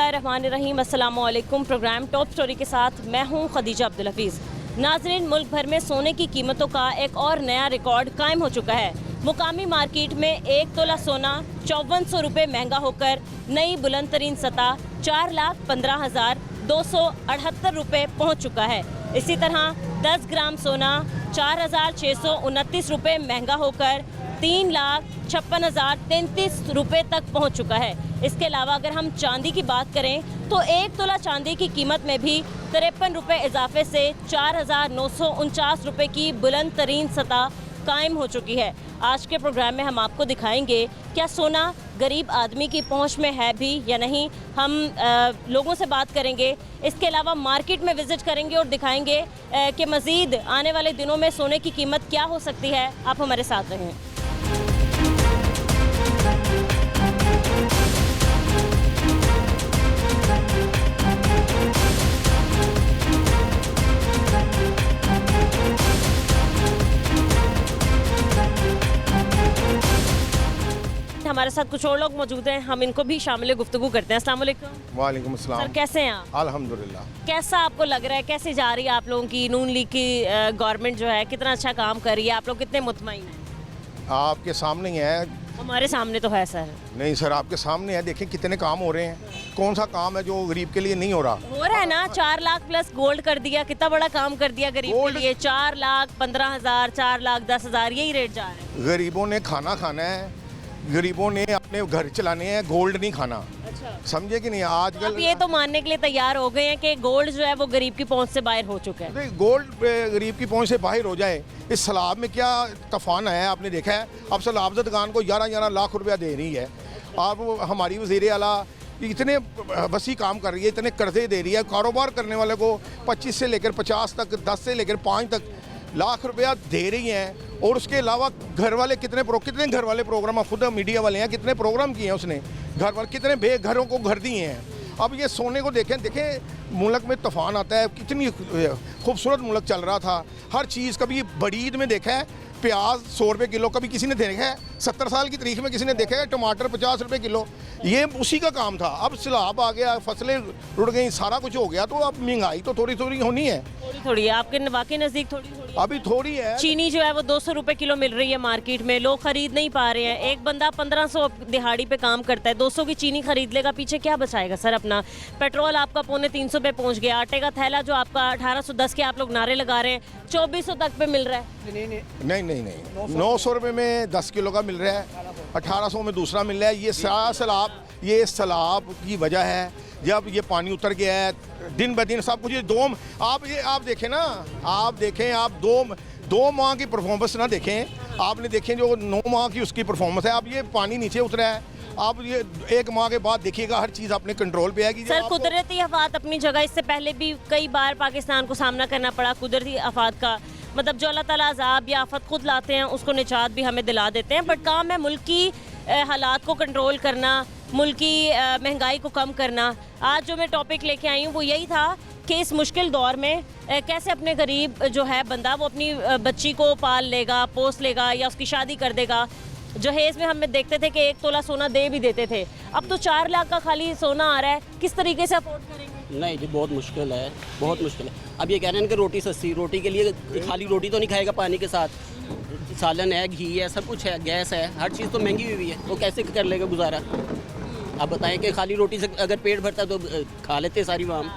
बिस्मिल्लाहिर्रहमानिर्रहीम। अस्सलामु अलैकुम। प्रोग्राम टॉप स्टोरी के साथ मैं हूं खदीजा अब्दुल हफीज़। नाज़रीन, मुल्क भर में सोने की कीमतों का एक और नया रिकॉर्ड कायम हो चुका है। मुकामी मार्केट में 1 तोला सोना 5400 रुपये महंगा होकर नई बुलंद तरीन सतह 4,15,278 रुपये पहुँच चुका है। इसी तरह 10 ग्राम सोना 4,629 रुपये महंगा होकर 3,56,033 रुपये तक पहुंच चुका है। इसके अलावा अगर हम चांदी की बात करें तो 1 तोला चांदी की कीमत में भी 53 रुपये इजाफे से 4,949 रुपये की बुलंद तरीन सतह कायम हो चुकी है। आज के प्रोग्राम में हम आपको दिखाएंगे क्या सोना गरीब आदमी की पहुंच में है भी या नहीं। हम लोगों से बात करेंगे, इसके अलावा मार्केट में विजिट करेंगे और दिखाएंगे कि मज़ीद आने वाले दिनों में सोने की कीमत क्या हो सकती है। आप हमारे साथ रहें। हमारे साथ कुछ और लोग मौजूद हैं, हम इनको भी शामिल गुफ्तगू करते हैं। अस्सलाम वालेकुम। वालेकुम अस्सलाम। सर, कैसे हैं आप? अल्हम्दुलिल्लाह। कैसा आपको लग रहा है, कैसे जा रही है आप लोगों की नून लीग की गवर्नमेंट जो है, कितना अच्छा काम कर रही है? आप लोग कितने मुतमईन हैं? आपके सामने ही है। हमारे सामने तो है सर। नहीं सर, आपके सामने है। देखें कितने काम हो रहे हैं। कौन सा काम है जो गरीब के लिए नहीं हो रहा? हो रहा है ना। 4 लाख प्लस गोल्ड कर दिया, कितना बड़ा काम कर दिया गरीब के लिए। 4,15,000, 4,10,000 यही रेट जा रहा है। गरीबों ने खाना खाना है, गरीबों ने अपने घर चलाने हैं, गोल्ड नहीं खाना। अच्छा, समझे कि नहीं? आजकल आप ये तो मानने के लिए तैयार हो गए हैं कि गोल्ड जो है वो गरीब की पहुंच से बाहर हो चुका है। गोल्ड गरीब की पहुंच से बाहर हो जाए। इस सैलाब में क्या तूफान है आपने देखा है। अब सैलाबज़दगान को 11 लाख रुपया दे रही है। अब हमारी वज़ीर आला इतने वसी काम कर रही है, इतने कर्जे दे रही है। कारोबार करने वाले को 25 से लेकर 50 तक, 10 से लेकर 5 तक लाख रुपया दे रही हैं। और उसके अलावा घर वाले कितने घर वाले प्रोग्राम, खुद मीडिया वाले हैं, कितने प्रोग्राम किए हैं उसने। घर वाले कितने बेघरों को घर दिए हैं। अब ये सोने को देखें मुल्क में तूफान आता है। कितनी खूबसूरत मुल्क चल रहा था। हर चीज़, कभी बड़ी ईद में देखा है प्याज 100 रुपये किलो, कभी किसी ने देखा है 70 साल की तारीख में किसी ने देखा है टमाटर 50 रुपये किलो। ये उसी का काम था। अब सैलाब आ गया, फसलें रुड़ गई, सारा कुछ हो गया, तो अब महंगाई तो थोड़ी थोड़ी होनी है। थोड़ी है आपके वाकई नज़दीक, थोड़ी अभी थोड़ी है। चीनी जो है वो 200 रुपये किलो मिल रही है मार्केट में, लोग खरीद नहीं पा रहे हैं। एक बंदा 1500 दिहाड़ी पे काम करता है, 200 की चीनी खरीद लेगा, पीछे क्या बचाएगा सर अपना? पेट्रोल आपका 250 पे पहुंच गया। आटे का थैला जो आपका 1810 के आप लोग नारे लगा रहे हैं, 2400 तक पे मिल रहा है। नहीं 900 रुपये में 10 किलो का मिल रहा है, 1800 में दूसरा मिल रहा है। ये सैलाब की वजह है। जब ये पानी उतर गया है, दिन ब दिन सब कुछ आप देखें ना, आप 2 माह की परफॉर्मेंस ना देखें, आपने देखें जो 9 माह की उसकी परफॉर्मेंस है। अब ये पानी नीचे उतरा है, आप ये 1 माह के बाद देखिएगा हर चीज़ अपने कंट्रोल पे आएगी। सर, कुदरती आफात अपनी जगह, इससे पहले भी कई बार पाकिस्तान को सामना करना पड़ा कुदरती आफात का। मतलब जो अल्लाह ताला अज़ाब या आफत खुद लाते हैं उसको निजात भी हमें दिला देते हैं। बट काम है मुल्क की हालात को कंट्रोल करना, मुल्क की महंगाई को कम करना। आज जो मैं टॉपिक लेके आई हूँ वो यही था कि इस मुश्किल दौर में कैसे अपने गरीब जो है बंदा वो अपनी बच्ची को पाल लेगा, पोस लेगा या उसकी शादी कर देगा। जहेज़ में हम देखते थे कि 1 तोला सोना दे भी देते थे, अब तो 4 लाख का खाली सोना आ रहा है। किस तरीके से अफोर्ड करेंगे? नहीं जी, बहुत मुश्किल है, बहुत मुश्किल है। अब ये कह रहे हैं कि रोटी सस्ती, रोटी के लिए खाली रोटी तो नहीं खाएगा, पानी के साथ सालन है, घी है, सब कुछ है, गैस है, हर चीज़ तो महंगी हुई है। तो कैसे कर लेगा गुजारा? आप बताएं कि खाली रोटी से अगर पेट भरता तो खा लेते सारी वाम।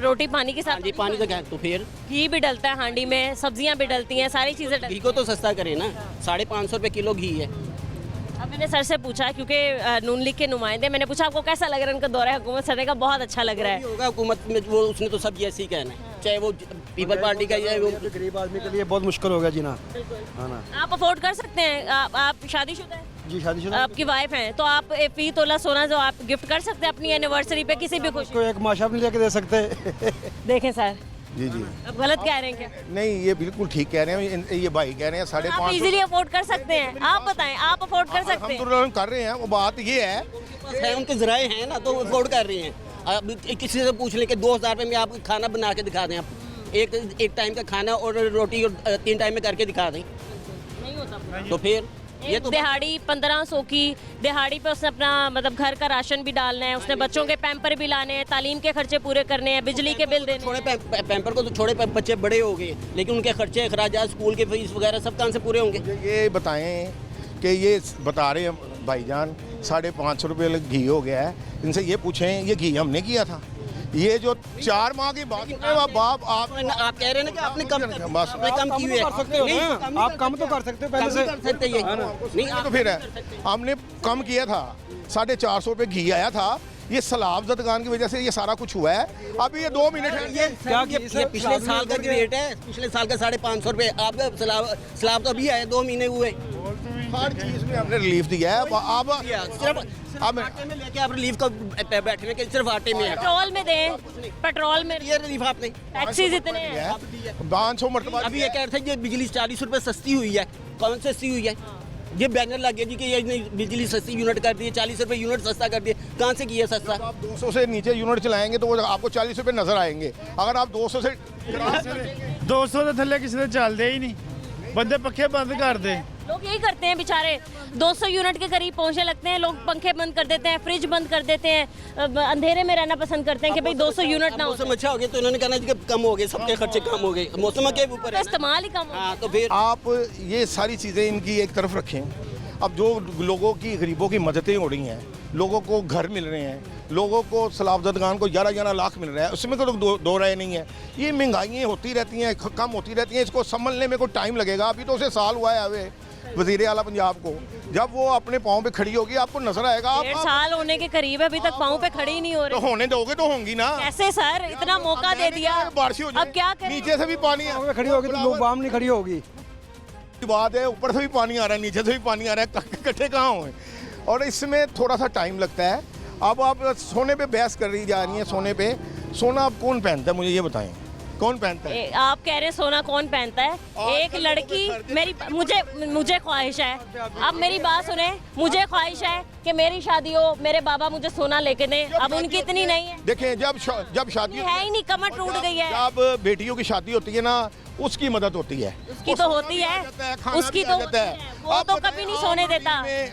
रोटी पानी के साथ? जी, पानी तो क्या, तो फिर घी भी डलता है हांडी में, सब्जियां भी डलती हैं, सारी चीज़ें डलती हैं। घी को तो सस्ता करें ना, 550 रुपये किलो घी है। अब मैंने सर से पूछा, क्योंकि नून लीग के नुमाइंदे, मैंने पूछा आपको कैसा लग रहा है उनका दौरा हुकूमत? सर ने कहा बहुत अच्छा लग रहा है। होगा हुकूमत में, वो उसने तो सब ऐसे ही कहना है, चाहे वो पीपल पार्टी का या वो गरीब आदमी के लिए बहुत मुश्किल हो गया जीना। आप अफोर्ड कर सकते हैं? आप शादीशुदा हैं? जी, शादीशुदा। आपकी वाइफ हैं, तो आप फी तोला सोना जो आप गिफ्ट कर सकते हैं अपनी एनिवर्सरी पे किसी भी खुशी? कोई एक माशा भी नहीं लेके दे सकते। देखें सर, जी अब गलत कह रहे हैं क्या? नहीं, ये बिल्कुल ठीक कह रहे हैं। ये भाई कह रहे हैं 550। आप इजीली अफोर्ड कर सकते हैं? आप बताएं, आप अफोर्ड कर सकते हैं? हम कर रहे हैं। वो बात ये है, उनके ज़राए हैं ना, तो अफोर्ड कर रही हैं। अब किसी से पूछ लें कि 2000 रुपये में आप खाना बना के दिखा दें, आप एक टाइम का खाना और रोटी और 3 टाइम में करके दिखा दें, नहीं होता। तो फिर ये तो दिहाड़ी 1500 की दिहाड़ी पे उसने अपना मतलब घर का राशन भी डालना है, उसने बच्चों के पैम्पर भी लाने हैं, तालीम के खर्चे पूरे करने हैं, बिजली के बिल देने छोड़े पैम्पर को तो छोड़े बच्चे बड़े हो गए, लेकिन उनके खर्चे अखराजात स्कूल के फीस वगैरह सब कहाँ से पूरे होंगे? ये बताएं कि ये बता रहे हैं भाईजान 550 रुपये घी हो गया है, इनसे ये पूछें ये घी हमने किया था? ये जो 4 माह की बात है बाप आप कह रहे हैं ना कि आपने कम बस आपने कम की हुई है। कर सकते हो नहीं, ना, कम नहीं आप कम तो कर सकते हो पहले से। कर सकते ये नहीं तो फिर है हमने कम किया था, 450 रुपये घी आया था, ये सलाब जदगान की वजह से ये सारा कुछ हुआ है। अभी ये 2 मिनट है ये पिछले साल का रेट है, पिछले साल का 550 रुपये, आपका सलाब तो अभी आया 2 महीने हुए। हर चीज़ में हमने रिलीफ दिया है। अब सिर्फ अब आटे में लेके आप रिलीफ का बैठने के सिर्फ आटे में है, पेट्रोल में दें, पेट्रोल में ये रिलीफ आपने टैक्सीज इतने हैं। 500 मरतबा अभी ये कह रहे थे ये बिजली 40 रुपये सस्ती हुई है, कौन सस्ती हुई है? ये बैनर लग गया जी कि ये बिजली सस्ती यूनिट कर दी है, 40 रुपये यूनिट सस्ता कर दिए, कहाँ से किया सस्ता? आप 200 से नीचे यूनिट चलाएंगे तो वो आपको 40 रुपये नजर आएंगे। अगर आप 200 से 200 ਦੇ ਥੱਲੇ ਕਿਸੇ ਦੇ ਚੱਲਦੇ ਹੀ ਨਹੀਂ, ਬੰਦੇ ਪੱਖੇ ਬੰਦ ਕਰ ਦੇ। लोग यही करते हैं बेचारे, 200 यूनिट के करीब पहुंचने लगते हैं, लोग पंखे बंद कर देते हैं, फ्रिज बंद कर देते हैं, अंधेरे में रहना पसंद करते हैं कि भाई 200 यूनिट ना हो। मौसम अच्छा हो गया तो इन्होंने कहना कि कम हो गए, सबके खर्चे कम हो गए, मौसम के ऊपर है ना। इस्तेमाल ही कम हो। हाँ तो फिर आप ये सारी चीज़ें इनकी एक तरफ रखें। अब जो लोगों की गरीबों की मददें हो रही हैं, लोगों को घर मिल रहे हैं, लोगों को सलाबजदगान को 11-11 लाख मिल रहा है, उसमें तो दो राय नहीं है। ये महंगाइयाँ होती रहती हैं, कम होती रहती हैं, इसको संभलने में कोई टाइम लगेगा। अभी तो उसे साल हुआ है अवे वज़ीर आला पंजाब को, जब वो अपने पाँव पे खड़ी होगी आपको नजर आएगा। 1.5 साल होने के करीब है, अभी तक पाँव पे खड़ी ही नहीं हो तो रही। होने दोगे तो होंगी ना। कैसे सर, इतना मौका दे दिया, बारिश हो जाए, अब क्या करें? नीचे से भी पानी है, खड़ी होगी तो लोग बाम नहीं खड़ी होगी। बात है, ऊपर से भी पानी आ रहा है, नीचे से भी पानी आ रहा है, इकट्ठे कहाँ हुए? और इसमें थोड़ा सा टाइम लगता है। अब आप सोने पे बहस कर रही जा रही हैं, सोने पे। सोना अब कौन पहनता है मुझे ये बताएं, कौन पहनता है? आप कह रहे हैं सोना कौन पहनता है? एक लड़की मेरी मुझे ख्वाहिश है, अब मेरी बात सुने, मुझे ख्वाहिश है कि मेरी शादी हो, मेरे बाबा मुझे सोना लेके दें, अब उनकी इतनी नहीं है। देखें जब शादी है ही नहीं, कमर टूट गई है। जब बेटियों की शादी होती है ना, उसकी मदद होती है, उसकी तो होती है, उसकी तो होती है, वो तो कभी नहीं सोने देता।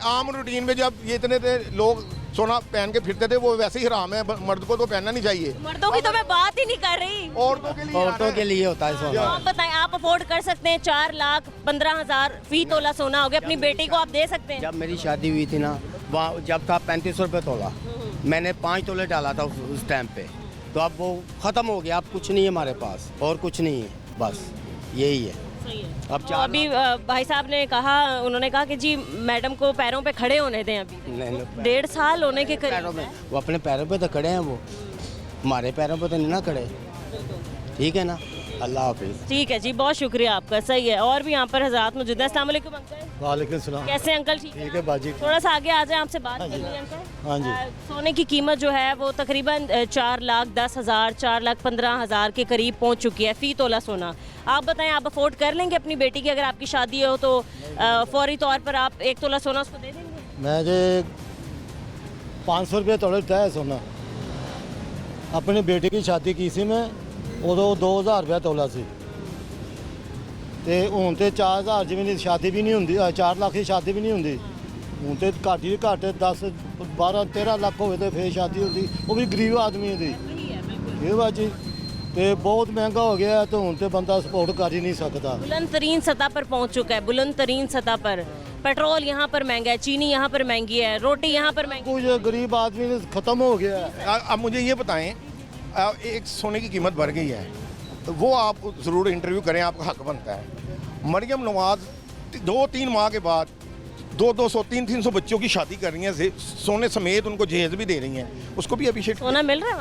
आम रूटीन में जब ये इतने लोग सोना पहन के फिरते थे, वो वैसे ही हराम है, मर्द को तो पहनना नहीं चाहिए। मर्दों की तो मैं बात ही नहीं कर रही, औरतों के लिए होता है तो आप बताएं, आप अफोर्ड कर सकते हैं? 4,15,000 फी तोला सोना हो गया, अपनी बेटी को आप दे सकते हैं? जब मेरी शादी हुई थी ना, वहाँ जब था 3500 रुपये तोला, मैंने 5 तोले डाला था उस टाइम पे, तो अब वो ख़त्म हो गया, अब कुछ नहीं है हमारे पास, और कुछ नहीं है, बस यही है। अब तो अभी भाई साहब ने कहा, उन्होंने कहा कि जी मैडम को पैरों पे खड़े होने दें, अभी 1.5 साल होने के पैरों करीब पे, है। वो अपने पैरों पे तो खड़े हैं, वो हमारे पैरों पे तो नहीं ना खड़े, ठीक है ना। अल्लाह हाफिज़। ठीक है जी, बहुत शुक्रिया आपका, सही है। और भी यहाँ पर हज़रात मौजूद हैं। अस्सलाम वालेकुम अंकल। वालेकुम सलाम। कैसे अंकल? ठीक है बाजी। थोड़ा सा आगे आ जाए, आपसे बात करनी है अंकल। हाँ जी। सोने की कीमत जो है वो तकरीबन 4,10,000 4,15,000 के करीब पहुँच चुकी है फ़ी तोला सोना। आप बताएं, आप अफोर्ड कर लेंगे अपनी बेटी की? अगर आपकी शादी हो तो फौरी तौर पर आप 1 तोला सोना उसको दे देंगे? मैं जे 500 रुपये तोले दिता है सोना, अपनी बेटी की शादी की सी मैं, उदो 2000 रुपया तोला सी, ते हूँ तो 4000 जिमें शादी भी नहीं होंगी, 4 लाख की शादी भी नहीं होंगी, हूँ तो घट ही घट 10 12 13 लाख हो तो फिर शादी होती, वो भी गरीब आदमी दी। ये बात जी, तो बहुत महंगा हो गया है, तो हूँ तो बंदा सपोर्ट कर ही नहीं सकता। बुलंद तरीन सतह पर पहुँच चुका है, बुलंद तरीन सतह पर। पेट्रोल यहाँ पर महंगा है, चीनी यहाँ पर महंगी है, रोटी यहाँ पर महंगी कुछ गरीब आदमी ख़त्म हो गया है। अब मुझे ये बताएं, एक सोने की कीमत बढ़ गई है, तो वो आप ज़रूर इंटरव्यू करें, आपका हक बनता है। मरियम नवाज 2-3 माह के बाद 200-200 300 बच्चों की शादी कर रही हैं, सोने समेत उनको जहेज भी दे रही हैं, उसको भी अप्रिशिएट। सोना मिल रहा है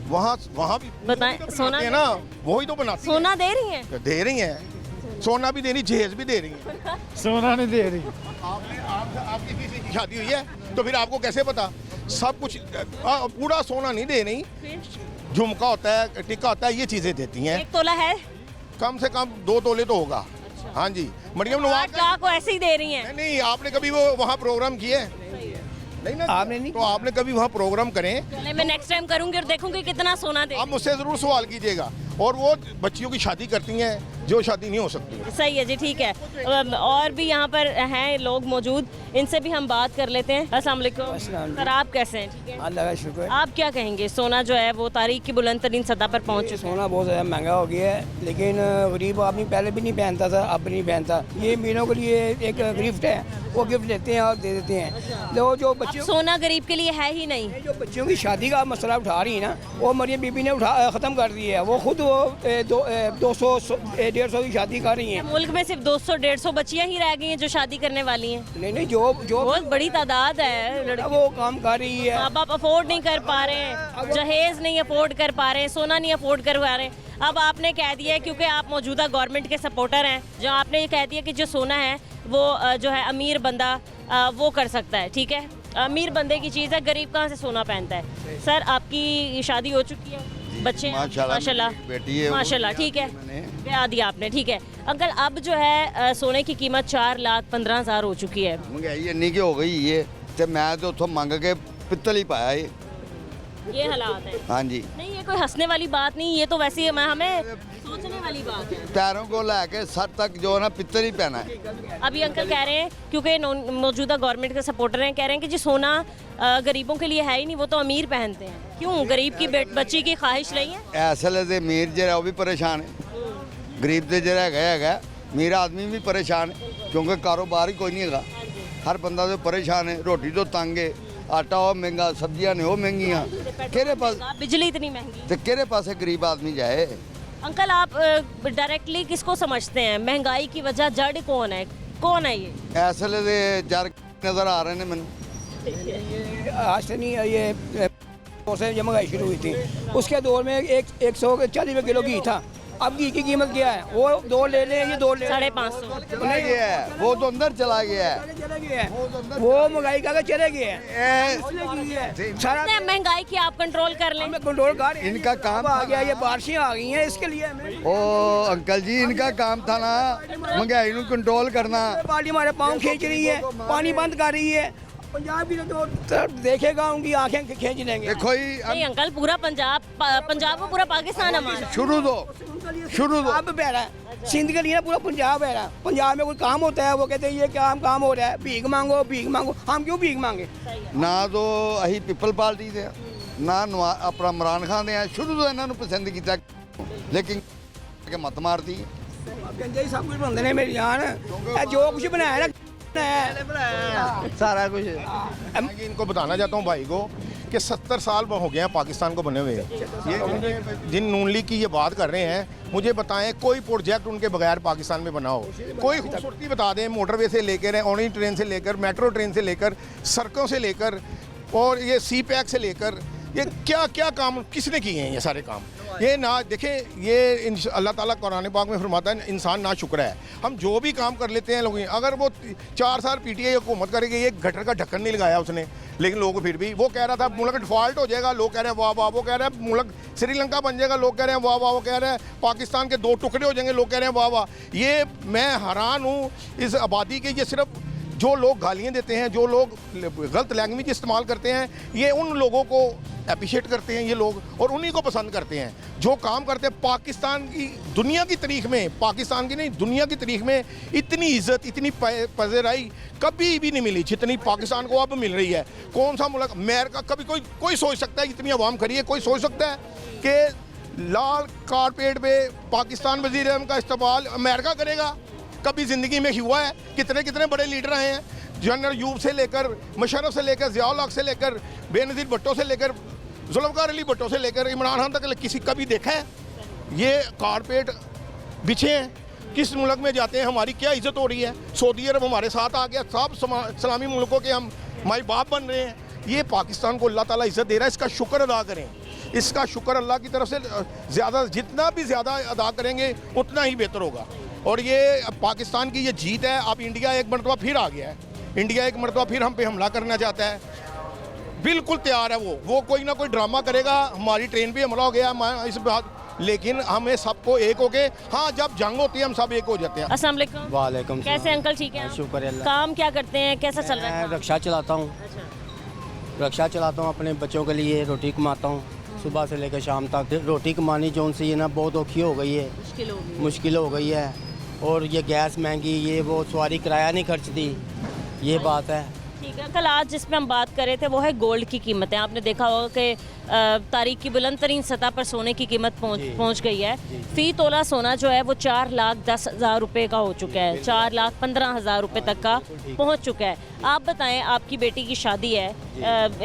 वहाँ? वहाँ भी बताएं, सोना है ना, वही तो बनाती हैं। सोना दे रही हैं? दे रही हैं, सोना भी दे रही, जहेज भी दे रही हैं। सोना नहीं दे रही। आपकी किसी की शादी हुई है तो फिर आपको कैसे पता? सब कुछ पूरा सोना नहीं दे रही, झुमका होता है, टिक्का होता है, ये चीज़ें देती हैं। 1 तोला है? कम से कम 2 तोले तो होगा। हाँ जी, मरियम नवाज 8 लाख को ऐसे ही दे रही हैं। नहीं, आपने कभी वो वहाँ प्रोग्राम किए? नहीं ना, आपने नहीं, तो आपने कभी वहाँ प्रोग्राम करें? चले, मैं नेक्स्ट टाइम करूंगी और देखूंगी कितना सोना दे। आप मुझसे ज़रूर सवाल कीजिएगा। और वो बच्चियों की शादी करती हैं, जो शादी नहीं हो सकती। सही है जी, ठीक है। और भी यहाँ पर हैं लोग मौजूद, इनसे भी हम बात कर लेते हैं। अस्सलाम वालेकुम सर, आप कैसे हैं? ठीक है, अल्लाह का शुक्र है। आप क्या कहेंगे? सोना जो है वो तारीख की बुलंद तरीन सतह पर पहुँच चुका है। सोना बहुत ज़्यादा महंगा हो गया है, लेकिन गरीब आदमी पहले भी नहीं पहनता था, अब भी नहीं पहनता। ये मीनों के लिए एक गिफ्ट है, वो गिफ्ट लेते हैं और दे देते हैं। जो अब सोना गरीब के लिए है ही नहीं। जो बच्चों की शादी का मसला उठा रही है ना, वो मरियम बीबी ने ख़त्म कर दिया है। वो खुद वो 200-150 की शादी कर रही हैं। मुल्क में सिर्फ 200-150 बच्चियां ही रह गई हैं जो शादी करने वाली हैं। नहीं, जो बहुत बड़ी तादाद है लड़कियों। वो काम कर रही है। माँ बाप अफोर्ड नहीं कर पा रहे हैं, जहेज नहीं अफोर्ड कर पा रहे हैं, सोना नहीं अफोर्ड कर पा रहे हैं। अब आपने कह दिया है, क्योंकि आप मौजूदा गवर्नमेंट के सपोर्टर हैं, जो आपने ये कह दिया कि जो सोना है वो जो है अमीर बंदा वो कर सकता है। ठीक है, अमीर बंदे की चीज़ है, गरीब कहाँ से सोना पहनता है। सर, आपकी शादी हो चुकी है, बच्चे हैं? माशाल्लाह, बेटी है, माशाल्लाह, ठीक है, ब्याह दिया आपने, ठीक है। अंकल, अब जो है सोने की कीमत 4,15,000 हो चुकी है। महंगाई इन्नी की हो गई है, तो मैं तो उतो मंग के पित्तल ही पाया ये हालात है। हाँ जी, नहीं, ये कोई हंसने वाली बात नहीं, ये तो वैसे ही हमें सोचने वाली बात है। पैरों को लेके सर तक जो है ना पित्तल ही पहना है। अभी अंकल कह रहे हैं, क्योंकि मौजूदा गवर्नमेंट के सपोर्टर हैं, कह रहे हैं कि जी सोना गरीबों के लिए है ही नहीं, वो तो अमीर पहनते हैं। क्यों? गरीब की बच्ची की ख्वाहिश नहीं है? ऐसे तो अमीर जरा वो भी परेशान है, गरीब तो जरा है अमीर आदमी भी परेशान है, क्योंकि कारोबार ही कोई नहीं है। हर बंदा तो परेशान है, रोटी तो तंग है, आटा वो महंगा, सब्जियां ने वो महंगियाँ, केरे पास बिजली इतनी महंगी, तो केरे पास गरीब आदमी जाए। अंकल, आप डायरेक्टली किसको समझते हैं? महंगाई की वजह जड़ कौन है? कौन है ये? ऐसे तो जर नजर आ रहे हैं मैंने। आज से नहीं, ये से जब महंगाई शुरू हुई थी, उसके दौर में 140 रुपये किलो घी था। अब घी की कीमत क्या है? वो 2 ले लें, ये 2 ले 550। चला गया है, वो तो अंदर चला गया है, चले गए हैं। वो महंगाई का चले गए हैं। सारा महंगाई की आप कंट्रोल कर लें। कंट्रोल कर, इनका काम आ गया, ये बारिशें आ गई हैं, इसके लिए हमें ओ अंकल जी, इनका काम था ना महंगाई को कंट्रोल करना। पार्टी हमारे पाँव खींच रही है, पानी बंद कर रही है। पंजाब भी तो देखेगा, उनकी आंखें खींच लेंगे। देखो ही नहीं अंकल, पूरा पंजाब को पूरा पाकिस्तान हमारा। शुरू दो अब बह रहा है, सिंध के लिए ना पूरा पंजाब बह रहा है। पंजाब में कोई काम होता है, वो कहते हैं ये काम हो रहा है, भीख मांगो भीख मांगो। हम क्यों भीख मांगे? ना तो अही पीपल पार्टी दे ना अपना इमरान खान दे, शुरू तो इन्होंने पसंद किया, लेकिन मत मार दी। गंजे सब कुछ बनते हैं मेरी जान, जो कुछ बनाया ना सारा कुछ। मैं इनको बताना चाहता हूँ भाई को कि 70 साल हो गए हैं पाकिस्तान को बने हुए। ये जिन नून लीग की ये बात कर रहे हैं, मुझे बताएं कोई प्रोजेक्ट उनके बगैर पाकिस्तान में बना हो, कोई खूबसूरती बता दें, मोटरवे से लेकर, ओनी ट्रेन से लेकर, मेट्रो ट्रेन से लेकर, सड़कों से लेकर, और ये सी पैक से लेकर, ये क्या क्या काम किसने किए हैं? ये सारे काम ये ना देखें, ये अल्लाह ताला कुरान पाक में फरमाता है इंसान ना शुक्र है। हम जो भी काम कर लेते हैं लोग, अगर वो 4 साल पीटीआई हुकूमत करेगी, एक गटर का ढक्कन नहीं लगाया उसने, लेकिन लोग फिर भी, वो कह रहा था मुल्क डिफॉल्ट हो जाएगा, लोग कह रहे हैं वाह वाह, वो कह रहे हैं मुल्क श्रीलंका बन जाएगा, लोग कह रहे हैं वाह वाह, वो कह रहे हैं पाकिस्तान के 2 टुकड़े हो जाएंगे, लोग कह रहे हैं वाह वाह। ये मैं हैरान हूँ इस आबादी के। ये सिर्फ जो लोग गालियाँ देते हैं, जो लोग गलत लैंग्वेज इस्तेमाल करते हैं, ये उन लोगों को अप्रिशिएट करते हैं ये लोग, और उन्हीं को पसंद करते हैं जो काम करते हैं। पाकिस्तान की दुनिया की तारीख में, पाकिस्तान की नहीं दुनिया की तारीख में इतनी इज्जत, इतनी पज़ेराई कभी भी नहीं मिली जितनी पाकिस्तान को अब मिल रही है। कौन सा मुल्क अमेरिका, कभी कोई सोच सकता है, इतनी आवाम खड़ी है, कोई सोच सकता है कि लाल कारपेट पे पाकिस्तान वज़ीर आज़म का इस्तेमाल अमेरिका करेगा? कभी ज़िंदगी में हुआ है? कितने बड़े लीडर आए हैं, जनरल यूब से लेकर, मुशर्रफ से लेकर, ज़िया उल हक से लेकर, बेनज़ीर भुट्टो से लेकर, जुल्फ़िकार अली भुट्टो से लेकर इमरान खान तक, किसी का भी देखा है ये कारपेट बिछे हैं? किस मुल्क में जाते हैं हमारी क्या इज़्ज़त हो रही है? सऊदी अरब हमारे साथ आ गया, सब इस्लामी मुल्कों के हम माई बाप बन रहे हैं। ये पाकिस्तान को अल्लाह ताला इज़्ज़त दे रहा है, इसका शुक्र अदा करें। इसका शुक्र अल्लाह की तरफ से ज़्यादा, जितना भी ज़्यादा अदा करेंगे उतना ही बेहतर होगा। और ये पाकिस्तान की ये जीत है। अब इंडिया एक मरतबा फिर आ गया है, इंडिया एक मरतबा फिर हम पे हमला करना चाहता है, बिल्कुल तैयार है वो कोई ना कोई ड्रामा करेगा। हमारी ट्रेन पे हमला हो गया इस बात, लेकिन हमें सबको एक हो गए, हाँ जब जंग होती है हम सब एक हो जाते हैं। अस्सलाम वालेकुम। वालेकुम कैसे अंकल? ठीक है, शुक्र अल्लाह। काम क्या करते हैं, कैसा चल रहा है? मैं रक्षा चलाता हूँ, अच्छा, रक्षा चलाता हूँ, अपने बच्चों के लिए रोटी कमाता हूँ, सुबह से लेकर शाम तक रोटी कमानी जो सी है ना बहुत औखी हो गई है, मुश्किल हो गई है। और ये गैस महंगी, ये वो सवारी किराया नहीं खर्चती, ये बात है। ठीक है अंकल, आज जिसमें हम बात कर रहे थे वो है गोल्ड की कीमतें। आपने देखा होगा कि तारीख की बुलंद तरीन सतह पर सोने की कीमत पहुंच गई है। फी तोला सोना जो है वो 4,10,000 रुपये का हो चुका है, 4,15,000 रुपये तक का पहुंच चुका है। आप बताएं, आपकी बेटी की शादी है,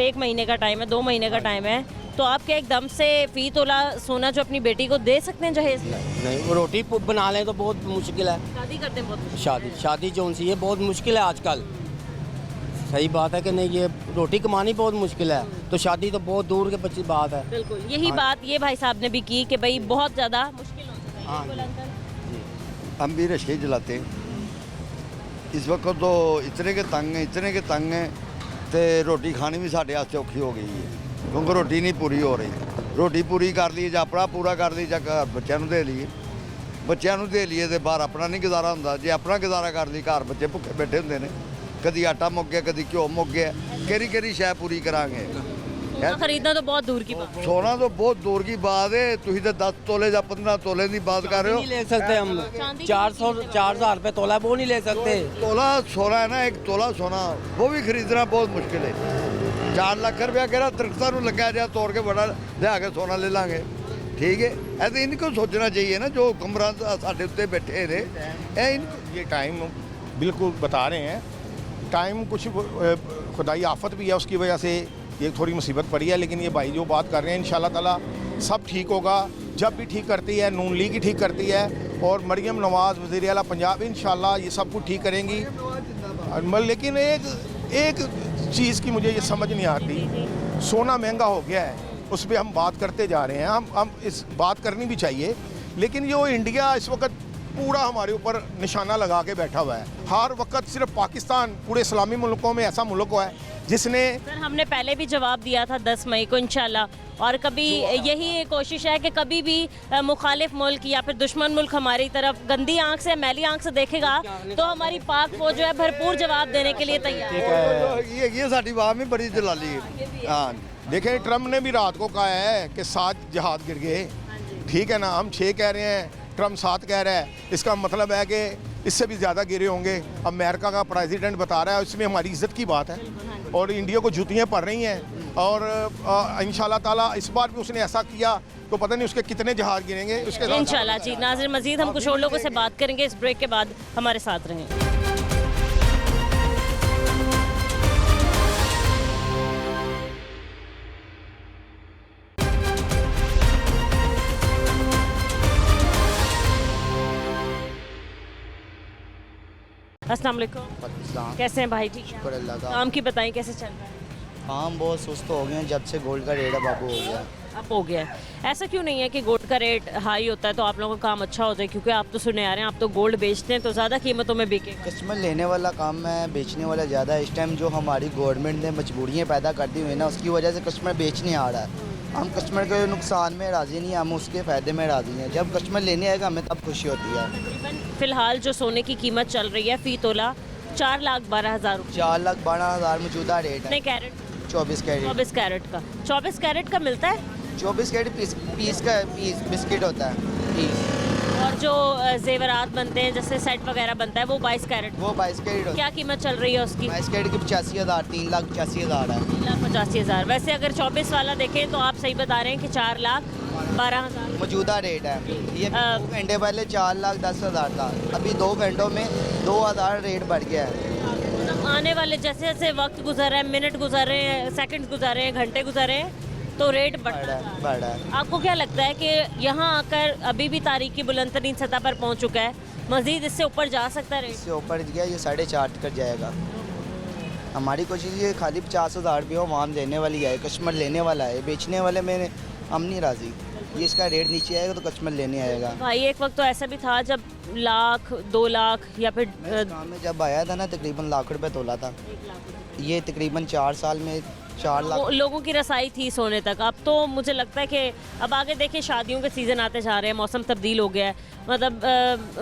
1 महीने का टाइम है, 2 महीने का टाइम है, तो आप क्या एकदम से फी तोला सोना जो अपनी बेटी को दे सकते हैं जहेज? नहीं, वो रोटी बना लें तो बहुत मुश्किल है। शादी करते हैं बहुत मुश्किल। शादी जो सी है बहुत मुश्किल है आजकल। सही बात है कि नहीं, ये रोटी कमानी बहुत मुश्किल है, तो शादी तो बहुत दूर के बच्ची बात है। बिल्कुल यही बात ये भाई साहब ने भी की कि भाई बहुत ज़्यादा मुश्किल हो चुका है। हाँ। बिल्कुल अंकल। हम भी रिक्शे चलाते हैं इस वक्त, तो इतने के तंग हैं तो रोटी खानी भी साढ़े वास्ते औखी हो गई है, क्योंकि रोटी नहीं पूरी हो रही। रोटी पूरी कर ली ਜਾਂ ਆਪਣਾ पूरा कर ली ਜਾਂ घर ਬੱਚਿਆਂ ਨੂੰ ਦੇ ਲਈਏ ਤੇ ਬਾਹਰ ਆਪਣਾ ਨਹੀਂ ਗੁਜ਼ਾਰਾ ਹੁੰਦਾ। ਜੇ ਆਪਣਾ ਗੁਜ਼ਾਰਾ ਕਰ ਲਈ ਘਰ ਬੱਚੇ ਭੁੱਖੇ ਬੈਠੇ ਹੁੰਦੇ ਨੇ, कभी आटा मुक गया, कभी घ्यो मुक गया, केरी शै पूरी करांगे। खरीदना तो बहुत दूर की बात है। सोना तो बहुत दूर की बात है, तुम तो 10 तोले या 15 तोले की बात कर रहे हो। नहीं ले सकते हम, 4,000 रुपये तोला वो नहीं ले सकते। तोला सोना है ना, एक तोला सोना वो भी खरीदना बहुत मुश्किल है। 4 लाख रुपया कह दरख्तां नूं लग्या जा तोड़ के बड़ा लिया के सोना ले लांगे, ठीक है। ऐसे इनको सोचना चाहिए ना, जो हुक्मरान साढ़े उत्ते बैठे थे, ये टाइम बिल्कुल बता रहे हैं, टाइम कुछ खुदाई आफत भी है, उसकी वजह से ये थोड़ी मुसीबत पड़ी है। लेकिन ये भाई जो बात कर रहे हैं, इंशाल्लाह ताला सब ठीक होगा। जब भी ठीक करती है, नून लीग ही ठीक करती है, और मरियम नवाज़ वज़ीर आला पंजाब इंशाल्लाह ये सब कुछ ठीक करेंगी। लेकिन एक चीज़ की मुझे ये समझ नहीं आती, सोना महंगा हो गया है, उस पर हम बात करते जा रहे हैं, हम इस बात करनी भी चाहिए। लेकिन जो इंडिया इस वक्त पूरा हमारे ऊपर निशाना लगा के बैठा हुआ है, हर वक्त सिर्फ पाकिस्तान पूरे इस्लामी मुल्कों में ऐसा मुल्क हुआ है जिसने। सर हमने पहले भी जवाब दिया था 10 मई को इंशाल्लाह, और कभी यही कोशिश है कि कभी भी मुखालिफ मुल्क या फिर दुश्मन मुल्क हमारी तरफ गंदी आंख से, मैली आंख से देखेगा तो हमारी पाक फौज जो है भरपूर जवाब देने के लिए तैयार है। ये साड़ी आवाम में बड़ी जलाली है। हाँ, देखें ट्रम्प ने भी रात को कहा है कि 7 जहाज गिर गए, ठीक है ना। हम 6 कह रहे हैं, ट्रम्प 7 कह रहा है, इसका मतलब है कि इससे भी ज़्यादा गिरे होंगे। अमेरिका का प्रेसिडेंट बता रहा है, इसमें हमारी इज्जत की बात है, और इंडिया को जूतियाँ पड़ रही हैं। और इंशाल्लाह ताला इस बार भी उसने ऐसा किया तो पता नहीं उसके कितने जहाज गिरेंगे उसके साथ। इंशाल्लाह जी। नाज़रीन, मज़ीद हम कुछ और लोगों से बात करेंगे इस ब्रेक के बाद, हमारे साथ रहें। अस्सलाम वालेकुम, कैसे हैं भाई? ठीक है, अल्लाह का। काम की बताएं कैसे चल रहा है? काम बहुत सुस्त हो गए हैं जब से गोल्ड का रेट है बाबू हो गया। अप हो गया है। ऐसा क्यों नहीं है कि गोल्ड का रेट हाई होता है तो आप लोगों का काम अच्छा हो जाए? क्योंकि आप तो सुने आ रहे हैं, आप तो गोल्ड बेचते हैं तो ज़्यादा कीमतों में बिकेगा। कस्टमर लेने वाला काम है, बेचने वाला ज़्यादा है। इस टाइम जो हमारी गवर्नमेंट ने मजबूरियाँ पैदा कर दी हुई है ना, उसकी वजह से कस्टमर बेच नहीं आ रहा है। हम कस्टमर के नुकसान में राज़ी नहीं, हम उसके फ़ायदे में राज़ी हैं। जब कस्टमर लेने आएगा हमें तब खुशी होती है। तकरीबन फ़िलहाल जो सोने की कीमत चल रही है फ़ी तोला 4,12,000 रुपये। 4,12,000 मौजूदा रेट कितने है। कैरेट? 24 कैरेट। 24 कैरेट का। 24 कैरेट का मिलता है। 24 कैरेट पीस का बिस्किट होता है पीस। और जो जेवरात बनते हैं जैसे सेट वगैरह बनता है वो 22 कैरेट। वो 22 कैरेट होता क्या कीमत चल रही है उसकी? 22 कैरेट की 85,000, 3,85,000 है। 3,85,000। वैसे अगर 24 वाला देखें तो आप सही बता रहे हैं कि 4,12,000 मौजूदा रेट है। ये 2 घंटे पहले 4,10,000 था, अभी 2 घंटों में 2,000 रेट बढ़ गया है। आने वाले जैसे जैसे वक्त गुजर रहा है, मिनट गुजर रहे हैं, सेकंड्स गुजर रहे हैं, घंटे गुजर रहे हैं, तो रेट बढ़ रहा है। आपको क्या लगता है कि यहाँ आकर अभी भी तारीख की बुलंद तरीन सतह पर पहुँच चुका है, मज़ीद इससे ऊपर जा सकता है रेट? इससे ऊपर गया ये 4.5 तक जाएगा। हमारी कोशिश ये खाली 50,000 रुपये आवाम देने वाली है, कस्टमर लेने वाला है, बेचने वाले में हम नहीं राज़ी। ये इसका रेट नीचे आएगा तो कस्टमर लेने आएगा। भाई एक वक्त तो ऐसा भी था जब लाख 2 लाख या फिर काम में जब आया था ना तकरीबन लाख रुपए तोला था। ये तकरीबन 4 साल में 4 लाख लोगों की रसाई थी सोने तक। अब तो मुझे लगता है कि अब आगे देखिए शादियों के सीज़न आते जा रहे हैं, मौसम तब्दील हो गया है, मतलब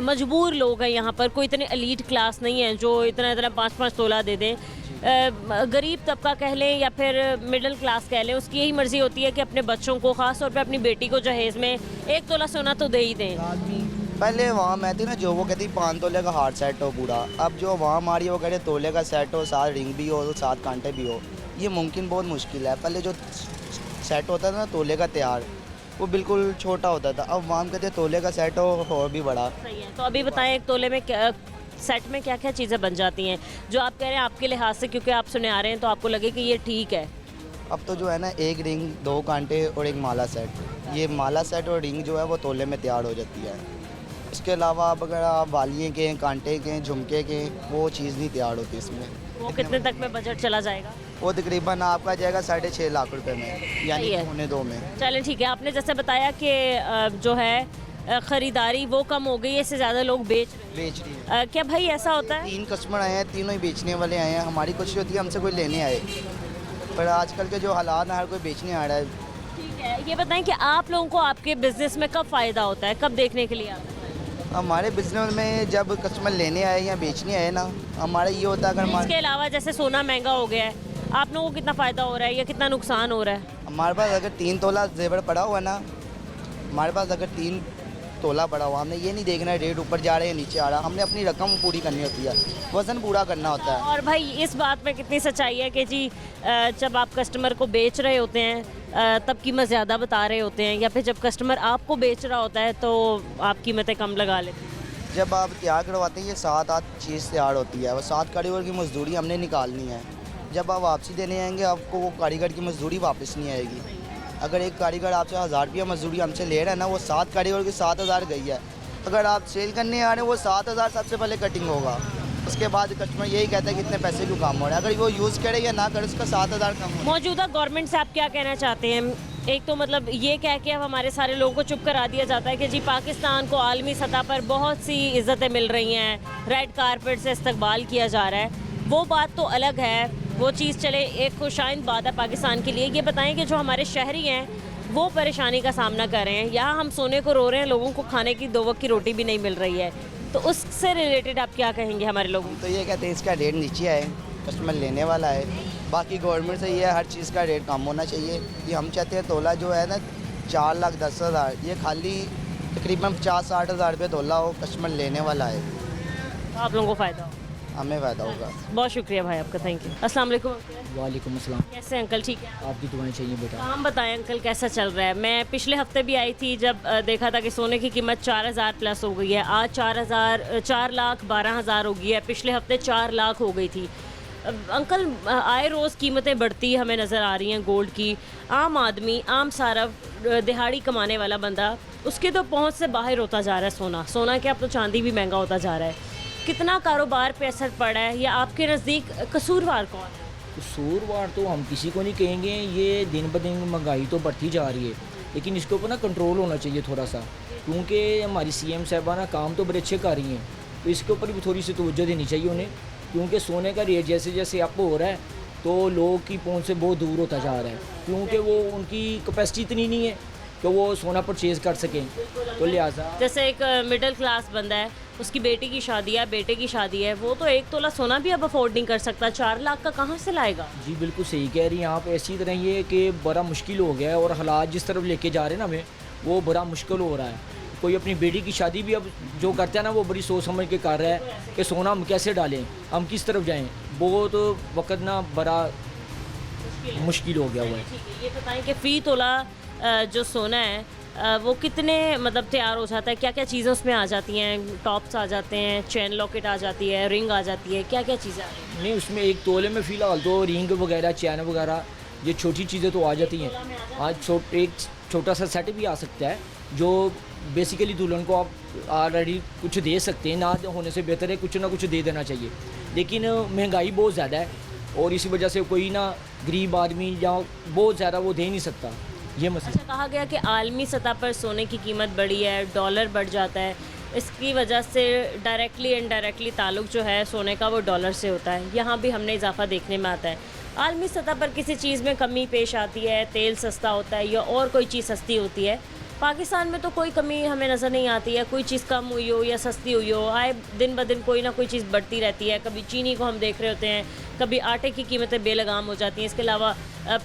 मजबूर लोग हैं यहाँ पर, कोई इतने एलीट क्लास नहीं है जो इतना 5-5 तोला दे दें। गरीब तबका कह लें या फिर मिडिल क्लास कह लें, उसकी यही मर्ज़ी होती है कि अपने बच्चों को, ख़ास तौर पे अपनी बेटी को जहेज़ में 1 तोला सोना तो दे ही दें। पहले वहाँ मैं थी ना, जो वो कहती 5 तोले का हार्ड सेट हो पूरा, अब जो वहाँ हमारी वो कह रहे तोले का सेट हो, 7 रिंग भी हो, 7 कांटे भी हो, ये मुमकिन बहुत मुश्किल है। पहले जो सेट होता था ना तोले का तैयार, वो बिल्कुल छोटा होता था, अब वहाँ कहते तोले का सेट हो भी बड़ा। सही है। तो अभी बताएं 1 तोले में सेट में क्या क्या चीज़ें बन जाती हैं जो आप कह रहे हैं आपके लिहाज से, क्योंकि आप सुने आ रहे हैं तो आपको लगे कि ये ठीक है? अब तो जो है ना 1 रिंग, 2 कांटे और 1 माला सेट, ये माला सेट और रिंग जो है वो तोले में तैयार हो जाती है। इसके अलावा अब अगर आप वालिये के, कांटे के, झुमके के, वो चीज़ नहीं तैयार होती इसमें। वो कितने तक में बजट चला जाएगा? वो तकरीबन आपका जाएगा 6.5 लाख रुपए में, यानी सही है। 2.25 में। चलें ठीक है। आपने जैसे बताया कि जो है ख़रीदारी वो कम हो गई है, इससे ज़्यादा लोग बेच रहे हैं। क्या भाई ऐसा होता है? 3 कस्टमर आए हैं, तीनों ही बेचने वाले आए हैं। हमारी कोशिश होती है हमसे कोई लेने आए, पर आजकल के जो हालात हैं हर कोई बेचने आ रहा है। ठीक है। ये बताएं कि आप लोगों को आपके बिजनेस में कब फ़ायदा होता है, कब देखने के लिए आता है? हमारे बिजनेस में जब कस्टमर लेने आए या बेचने आए ना, हमारा ये होता है अगर इसके अलावा जैसे सोना महंगा हो गया है, आप लोगों को कितना फ़ायदा हो रहा है या कितना नुकसान हो रहा है? हमारे पास अगर 3 तोला जेवर पड़ा हुआ ना, हमारे पास अगर 3 तोला पड़ा हुआ, हमने ये नहीं देखना है रेट ऊपर जा रहा है या नीचे आ रहा, हमने अपनी रकम पूरी करनी होती है, वज़न पूरा करना होता है। और भाई इस बात में कितनी सच्चाई है कि जी जब आप कस्टमर को बेच रहे होते हैं तब कीमत ज़्यादा बता रहे होते हैं, या फिर जब कस्टमर आपको बेच रहा होता है तो आप कीमतें कम लगा लेते हैं? जब आप तैयार करवाते हैं ये 7-8 चीज़ तैयार होती है, वो 7 कारीगर की मजदूरी हमने निकालनी है। जब आप वापसी देने आएंगे आपको वो कारीगर की मजदूरी वापस नहीं आएगी। अगर एक कारीगर आपसे 1000 रुपया मजदूरी हमसे ले रहा है ना, वो 7 कारीगर की 7000 गई है। अगर आप सेल करने आ रहे हैं वो 7000 सबसे पहले कटिंग होगा, उसके बाद कस्टमर यही कहता है कि इतने पैसे क्यों काम हो रहे हैं। अगर वो यूज़ करे या ना करे उसका 7000 कम हो। मौजूदा गवर्नमेंट से आप क्या कहना चाहते हैं? एक तो मतलब ये कह के अब हमारे सारे लोगों को चुप करा दिया जाता है कि जी पाकिस्तान को आलमी सतह पर बहुत सी इज़्ज़तें मिल रही हैं, रेड कारपेट से इस्तकबाल किया जा रहा है, वो बात तो अलग है, वो चीज़ चले, एक खुशाइंद बात है पाकिस्तान के लिए। ये बताएं कि जो हमारे शहरी हैं वो परेशानी का सामना कर रहे हैं, यहाँ हम सोने को रो रहे हैं, लोगों को खाने की 2 वक्त की रोटी भी नहीं मिल रही है, तो उससे रिलेटेड आप क्या कहेंगे हमारे लोगों को? तो ये कहते हैं इसका रेट नीचे आए, कस्टमर लेने वाला है। बाकी गवर्नमेंट से ये है हर चीज़ का रेट कम होना चाहिए। ये हम चाहते हैं तोला जो है ना 4,10,000, ये खाली तकरीबन 50-60 हज़ार रुपये तोला हो, कस्टमर लेने वाला है, तो आप लोगों को फ़ायदा हो। हमें फ़ायदा होगा। बहुत शुक्रिया भाई आपका, थैंक यू। अस्सलाम वालेकुम। वालेकुम अस्सलाम। कैसे अंकल? ठीक है। आपकी दुआएं चाहिए बेटा। हम बताएं अंकल कैसा चल रहा है? मैं पिछले हफ्ते भी आई थी जब देखा था कि सोने की कीमत 4000 प्लस हो गई है, आज 4,12,000 हो गई है, पिछले हफ्ते 4 लाख हो गई थी। अंकल आए रोज़ कीमतें बढ़ती हमें नज़र आ रही हैं गोल्ड की। आम आदमी, आम सारा दिहाड़ी कमाने वाला बंदा, उसके तो पहुंच से बाहर होता जा रहा है सोना क्या, अब तो चांदी भी महंगा होता जा रहा है। कितना कारोबार पे असर पड़ा है, या आपके नज़दीक कसूरवार कौन है? कसूरवार तो हम किसी को नहीं कहेंगे, ये दिन ब दिन महंगाई तो बढ़ती जा रही है, लेकिन इसके ऊपर ना कंट्रोल होना चाहिए थोड़ा सा, क्योंकि हमारी CM साहबा ना काम तो बड़े अच्छे कर रही हैं, तो इसके ऊपर भी थोड़ी सी तवज्जो देनी चाहिए उन्हें, क्योंकि सोने का रेट जैसे जैसे अप हो रहा है तो लोगों की पहुंच से बहुत दूर होता जा रहा है, क्योंकि वो उनकी कैपेसिटी इतनी नहीं है कि वो सोना परचेज़ कर सकें, तो लिहाजा जैसे एक मिडिल क्लास बंदा है, उसकी बेटी की शादी है, बेटे की शादी है, वो तो 1 तोला सोना भी अब अफोर्ड नहीं कर सकता, 4 लाख का कहाँ से लाएगा? जी बिल्कुल सही कह रही हैं आप। ऐसी तरह ये कि बड़ा मुश्किल हो गया है, और हालात जिस तरफ लेके जा रहे हैं ना हमें, वो बड़ा मुश्किल हो रहा है। कोई अपनी बेटी की शादी भी अब जो करता है ना, वो बड़ी सोच समझ के कर रहा है कि सोना हम कैसे डालें, हम किस तरफ जाएं, बहुत वक्त ना बड़ा मुश्किल हो गया हुआ है। ये बताएं कि फ़ी तोला जो सोना है वो कितने मतलब तैयार हो जाता है, क्या क्या चीज़ें उसमें आ जाती हैं? टॉप्स आ जाते हैं, चेन लॉकेट आ जाती है, रिंग आ जाती है, क्या क्या चीज़ें आ रही हैं? नहीं, उसमें 1 तोले में फ़िलहाल तो रिंग वगैरह, चैन वगैरह, ये छोटी चीज़ें तो आ जाती हैं। आज एक छोटा सा सेट भी आ सकता है, जो बेसिकली दुल्हन को आप ऑलरेडी कुछ दे सकते हैं, ना होने से बेहतर है कुछ ना कुछ दे देना चाहिए, लेकिन महंगाई बहुत ज़्यादा है, और इसी वजह से कोई ना गरीब आदमी या बहुत ज़्यादा वो दे नहीं सकता, ये मसला। अच्छा, कहा गया कि आलमी सतह पर सोने की कीमत बढ़ी है, डॉलर बढ़ जाता है, इसकी वजह से डायरेक्टली इनडायरेक्टली ताल्लुक़ जो है सोने का वो डॉलर से होता है, यहाँ भी हमने इजाफा देखने में आता है। आलमी सतह पर किसी चीज़ में कमी पेश आती है, तेल सस्ता होता है या और कोई चीज़ सस्ती होती है, पाकिस्तान में तो कोई कमी हमें नज़र नहीं आती है, कोई चीज़ कम हुई हो या सस्ती हुई हो, आए दिन ब दिन कोई ना कोई चीज़ बढ़ती रहती है। कभी चीनी को हम देख रहे होते हैं, कभी आटे की कीमतें बेलगाम हो जाती हैं, इसके अलावा